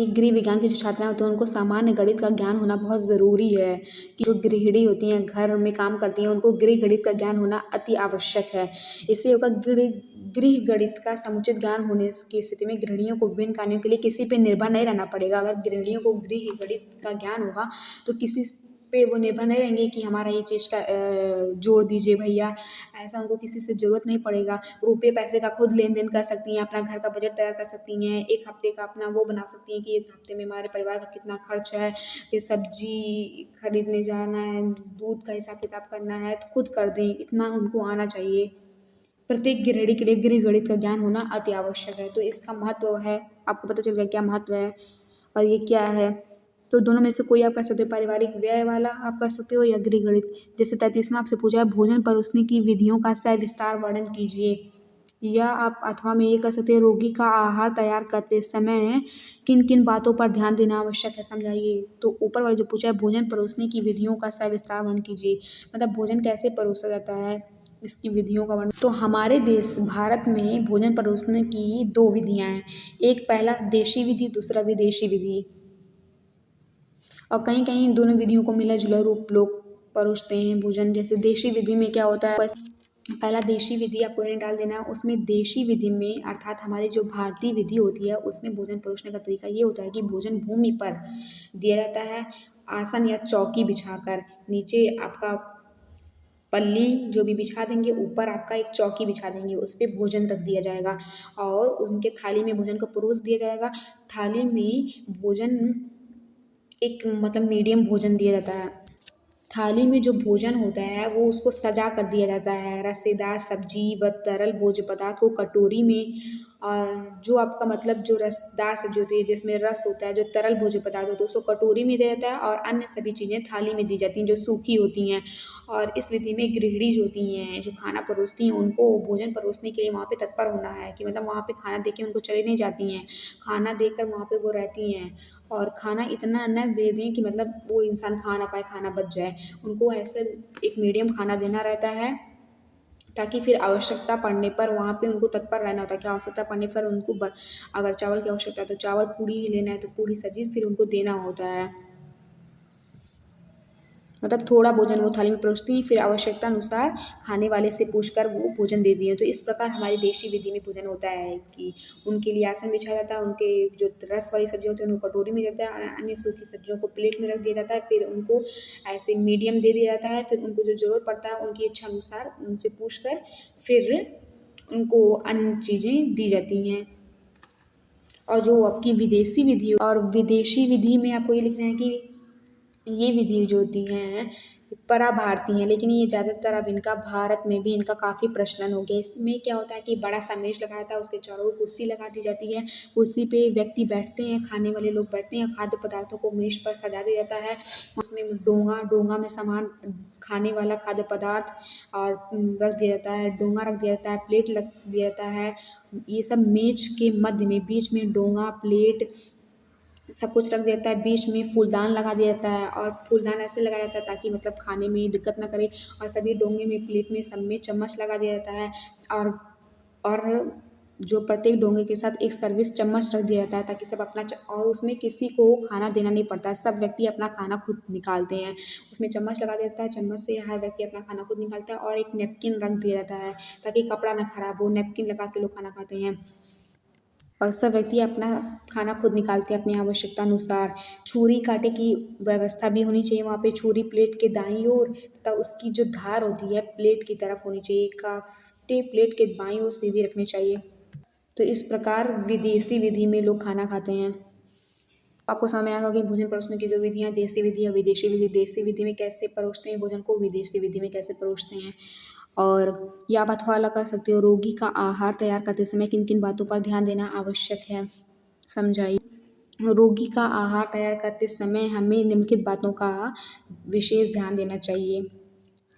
गृह विज्ञान की जो छात्राएं होती हैं उनको सामान्य गणित का ज्ञान होना बहुत ज़रूरी है। कि जो गृहिणी होती हैं, घर में काम करती हैं, उनको गृह गणित का ज्ञान होना अति आवश्यक है। इससे होगा गृह गणित का समुचित ज्ञान होने की स्थिति में गृहिणियों को विभिन्न कार्यों के लिए किसी पे निर्भर नहीं रहना पड़ेगा। अगर गृहिणियों को गृह गणित का ज्ञान होगा तो किसी पे वो निर्भर नहीं रहेंगे कि हमारा ये चीज़ का जोड़ दीजिए भैया, ऐसा उनको किसी से ज़रूरत नहीं पड़ेगा। रुपए पैसे का खुद लेन देन कर सकती हैं, अपना घर का बजट तैयार कर सकती हैं, एक हफ्ते का अपना वो बना सकती हैं कि एक हफ्ते में हमारे परिवार का कितना खर्च है, कि सब्जी खरीदने जाना है, दूध का हिसाब किताब करना है तो खुद कर दें, इतना उनको आना चाहिए। प्रत्येक गृहिणी के लिए गृह गणित का ज्ञान होना अति आवश्यक है। तो इसका महत्व है, आपको पता चल गया क्या महत्व है और ये क्या है। तो दोनों में से कोई आप कर सकते हो, पारिवारिक व्यय वाला आप कर सकते हो या गृह गणित। जैसे 33वां आपसे पूछा है, भोजन परोसने की विधियों का सविस्तार वर्णन कीजिए। या आप अथवा में ये कर सकते हैं, रोगी का आहार तैयार करते समय किन किन बातों पर ध्यान देना आवश्यक है, समझाइए। तो ऊपर वाले जो पूछा है, भोजन परोसने की विधियों का सविस्तार वर्णन कीजिए, मतलब भोजन कैसे परोसा जाता है, इसकी विधियों का वर्णन। तो हमारे देश भारत में भोजन परोसने की 2 विधियाँ हैं, एक पहला देशी विधि, दूसरा विदेशी विधि। और कहीं कहीं दोनों विधियों को मिला जुला रूप लोग परोसते हैं भोजन। जैसे देशी विधि में क्या होता है, बस पहला देशी विधि आपको नहीं डाल देना है। उसमें देशी विधि में अर्थात हमारी जो भारतीय विधि होती है उसमें भोजन परोसने का तरीका ये होता है कि भोजन भूमि पर दिया जाता है, आसन या चौकी बिछाकर। नीचे आपका पल्ली जो भी बिछा देंगे, ऊपर आपका एक चौकी बिछा देंगे, उस पर भोजन रख दिया जाएगा और उनके थाली में भोजन को परोस दिया जाएगा। थाली में भोजन एक मतलब मीडियम भोजन दिया जाता है। थाली में जो भोजन होता है वो उसको सजा कर दिया जाता है, रसेदार सब्जी व तरल भोज्य पदार्थ को कटोरी में, जो आपका मतलब जो रसदार सब्जी होती है जिसमें रस होता है, जो तरल भोज्य पदार्थ होता है उसको कटोरी में दिया जाता है और अन्य सभी चीज़ें थाली में दी जाती हैं जो सूखी होती हैं। और इस विधि में गृहिणी जो होती हैं जो खाना परोसती हैं उनको भोजन परोसने के लिए वहाँ पे तत्पर होना है, कि मतलब वहाँ पे खाना दे के उनको चले नहीं जाती हैं, खाना देकर वहाँ पे वो रहती हैं। और खाना इतना न दे दें कि मतलब वो इंसान खा ना पाए, खाना बच जाए। उनको ऐसे एक मीडियम खाना देना रहता है ताकि फिर आवश्यकता पड़ने पर वहाँ पे उनको तत्पर रहना होता है कि आवश्यकता पड़ने पर उनको अगर चावल की आवश्यकता है तो चावल, पूड़ी ही लेना है तो पूड़ी सब्जी फिर उनको देना होता है। मतलब थोड़ा भोजन वो थाली में परोसती हैं, फिर आवश्यकता अनुसार खाने वाले से पूछकर वो भोजन देती हैं। तो इस प्रकार हमारी देशी विधि में भोजन होता है कि उनके लिए आसन बिछाया जाता है, उनके जो रस वाली सब्जी होती है उनको कटोरी में जाता है और अन्य सूखी सब्जियों को प्लेट में रख दिया जाता है। फिर उनको ऐसे मीडियम दे दिया जाता है, फिर उनको जो ज़रूरत पड़ता है उनकी इच्छा अनुसार उनसे पूछ कर फिर उनको अन्य चीज़ें दी जाती हैं। और जो आपकी विदेशी विधि और विदेशी विधि में आपको ये लिखना है कि ये विधि जो होती हैं पराभारती हैं, लेकिन ये ज़्यादातर अब इनका भारत में भी इनका काफ़ी प्रचलन हो गया। इसमें क्या होता है कि बड़ा सा मेज लगाया जाता है, उसके चारों ओर कुर्सी लगा दी जाती है, कुर्सी पे व्यक्ति बैठते हैं, खाने वाले लोग बैठते हैं, खाद्य पदार्थों को मेज पर सजा दिया जाता है। उसमें डोंगा में सामान, खाने वाला खाद्य पदार्थ और रख दिया जाता है, डोंगा रख दिया जाता है, प्लेट रख दिया जाता है। ये सब मेज के मध्य में बीच में डोंगा, प्लेट सब कुछ रख देता है, बीच में फूलदान लगा दिया जाता है और फूलदान ऐसे लगाया जाता है ताकि मतलब खाने में दिक्कत ना करे। और सभी डोंगे में, प्लेट में, सब में चम्मच लगा दिया जाता है और जो प्रत्येक डोंगे के साथ एक सर्विस चम्मच रख दिया जाता है ताकि सब अपना और उसमें किसी को खाना देना नहीं पड़ता है, सब व्यक्ति अपना खाना खुद निकालते हैं। उसमें चम्मच लगा दिया जाता है, चम्मच से हर व्यक्ति अपना खाना खुद निकालता है और एक नैपकिन रख दिया जाता है ताकि कपड़ा ना खराब हो, नैपकिन लगा के लोग खाना खाते हैं। और सब व्यक्ति अपना खाना खुद निकालते हैं अपनी आवश्यकता अनुसार। छुरी काँटे की व्यवस्था भी होनी चाहिए वहाँ पे, छुरी प्लेट के दाईं ओर तथा उसकी जो धार होती है प्लेट की तरफ होनी चाहिए, काँटे प्लेट के बाईं ओर सीधी रखनी चाहिए। तो इस प्रकार विदेशी विधि में लोग खाना खाते हैं। आपको समझ में आएगा कि भोजन परोसने की 2 विधियाँ, देशी विधि और विदेशी विधि। देशी विधि में कैसे परोसते हैं भोजन को, विदेशी विधि में कैसे परोसते हैं। और ये आप हवाला कर सकते हो, रोगी का आहार तैयार करते समय किन किन बातों पर ध्यान देना आवश्यक है, समझाइए। रोगी का आहार तैयार करते समय हमें निम्नलिखित बातों का विशेष ध्यान देना चाहिए।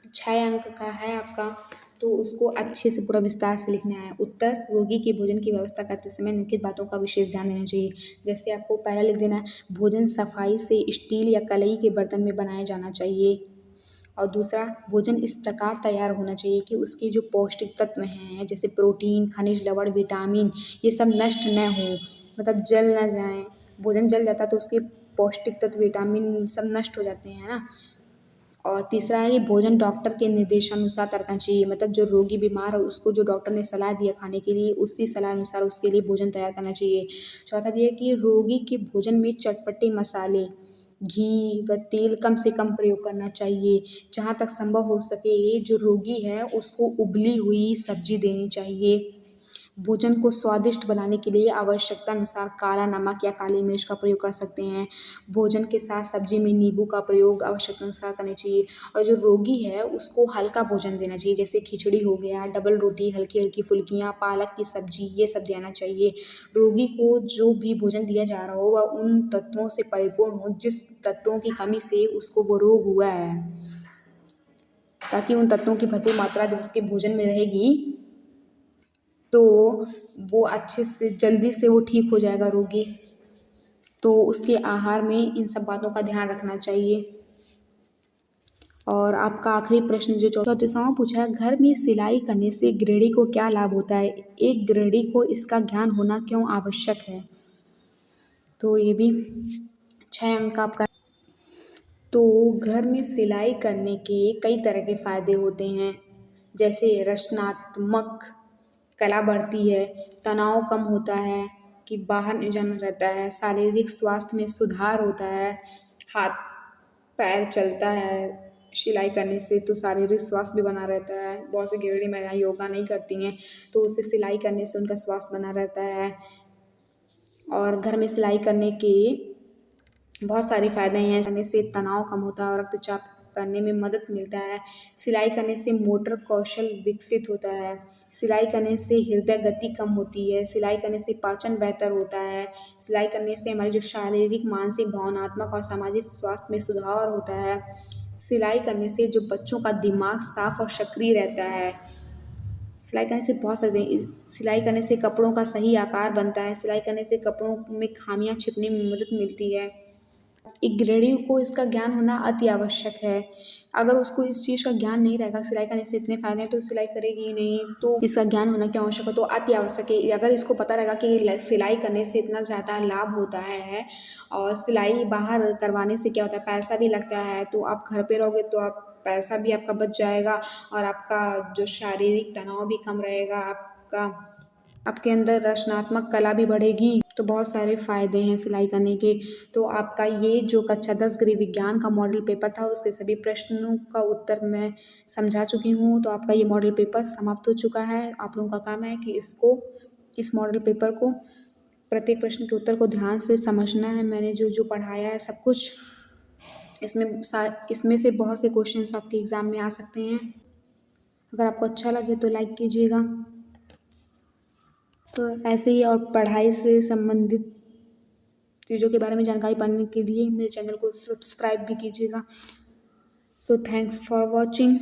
6 अंक का है आपका, तो उसको अच्छे से पूरा विस्तार से लिखना है। उत्तर, रोगी के भोजन की व्यवस्था करते समय निम्नलिखित बातों का विशेष ध्यान देना चाहिए। जैसे आपको पहला लिख देना है, भोजन सफाई से स्टील या कलई के बर्तन में बनाया जाना चाहिए। और दूसरा, भोजन इस प्रकार तैयार होना चाहिए कि उसके जो पौष्टिक तत्व हैं जैसे प्रोटीन, खनिज, लवण, विटामिन, ये सब नष्ट न हो, मतलब जल न जाएँ। भोजन जल जाता है तो उसके पौष्टिक तत्व, विटामिन सब नष्ट हो जाते हैं ना। और तीसरा है कि भोजन डॉक्टर के निर्देशानुसार तैरना चाहिए, मतलब जो रोगी बीमार है उसको जो डॉक्टर ने सलाह दिया खाने के लिए उसी सलाह अनुसार उसके लिए भोजन तैयार करना चाहिए। चौथा ये है कि रोगी के भोजन में चटपटे मसाले घी व तेल कम से कम प्रयोग करना चाहिए। जहाँ तक संभव हो सके जो रोगी है उसको उबली हुई सब्जी देनी चाहिए। भोजन को स्वादिष्ट बनाने के लिए आवश्यकता अनुसार काला नमक या काली मिर्च का प्रयोग कर सकते हैं। भोजन के साथ सब्जी में नींबू का प्रयोग आवश्यकता अनुसार करना चाहिए। और जो रोगी है उसको हल्का भोजन देना चाहिए, जैसे खिचड़ी हो गया, डबल रोटी, हल्की हल्की फुल्कियाँ, पालक की सब्जी, ये सब देना चाहिए। रोगी को जो भी भोजन दिया जा रहा हो वह उन तत्वों से परिपूर्ण हो जिस तत्वों की कमी से उसको वो रोग हुआ है, ताकि उन तत्वों की भरपूर मात्रा जब उसके भोजन में रहेगी तो वो अच्छे से जल्दी से वो ठीक हो जाएगा रोगी। तो उसके आहार में इन सब बातों का ध्यान रखना चाहिए। और आपका आखिरी प्रश्न जो 34वां पूछा है, घर में सिलाई करने से गृहिणी को क्या लाभ होता है? एक गृहिणी को इसका ज्ञान होना क्यों आवश्यक है? तो ये भी 6 अंक का आपका। तो घर में सिलाई करने के कई तरह के फ़ायदे होते हैं, जैसे रचनात्मक कला बढ़ती है, तनाव कम होता है कि बाहर नहीं जाना रहता है, शारीरिक स्वास्थ्य में सुधार होता है, हाथ पैर चलता है सिलाई करने से, तो शारीरिक स्वास्थ्य भी बना रहता है। बहुत सी गृहिणी महिलाएं योगा नहीं करती हैं तो उससे सिलाई करने से उनका स्वास्थ्य बना रहता है। और घर में सिलाई करने के बहुत सारे फ़ायदे हैं। करने से तनाव कम होता है और रक्तचाप करने में मदद मिलता है। सिलाई करने से मोटर कौशल विकसित होता है। सिलाई करने से हृदय गति कम होती है। सिलाई करने से पाचन बेहतर होता है। सिलाई करने से हमारी जो शारीरिक, मानसिक, भावनात्मक और सामाजिक स्वास्थ्य में सुधार होता है। सिलाई करने से जो बच्चों का दिमाग साफ और सक्रिय रहता है। सिलाई करने से बहुत सारे, सिलाई करने से कपड़ों का सही आकार बनता है। सिलाई करने से कपड़ों में खामियां छिपने में मदद मिलती है। एक गृहिणी को इसका ज्ञान होना अति आवश्यक है। अगर उसको इस चीज़ का ज्ञान नहीं रहेगा, सिलाई करने से इतने फ़ायदे हैं तो सिलाई करेगी ही नहीं। तो इसका ज्ञान होना क्यों आवश्यक है? तो अति आवश्यक है। अगर इसको पता रहेगा कि सिलाई करने से इतना ज़्यादा लाभ होता है और सिलाई बाहर करवाने से क्या होता है, पैसा भी लगता है, तो आप घर पे रहोगे तो आप पैसा भी आपका बच जाएगा और आपका जो शारीरिक तनाव भी कम रहेगा, आपके अंदर रचनात्मक कला भी बढ़ेगी। तो बहुत सारे फ़ायदे हैं सिलाई करने के। तो आपका ये जो कक्षा 10 गृह विज्ञान का मॉडल पेपर था उसके सभी प्रश्नों का उत्तर मैं समझा चुकी हूँ। तो आपका ये मॉडल पेपर समाप्त हो चुका है। आप लोगों का काम है कि इस मॉडल पेपर को, प्रत्येक प्रश्न के उत्तर को ध्यान से समझना है। मैंने जो जो पढ़ाया है सब कुछ, इसमें से बहुत से क्वेश्चंस आपके एग्ज़ाम में आ सकते हैं। अगर आपको अच्छा लगे तो लाइक कीजिएगा। तो ऐसे ही और पढ़ाई से संबंधित चीज़ों के बारे में जानकारी पाने के लिए मेरे चैनल को सब्सक्राइब भी कीजिएगा। तो थैंक्स फॉर वॉचिंग।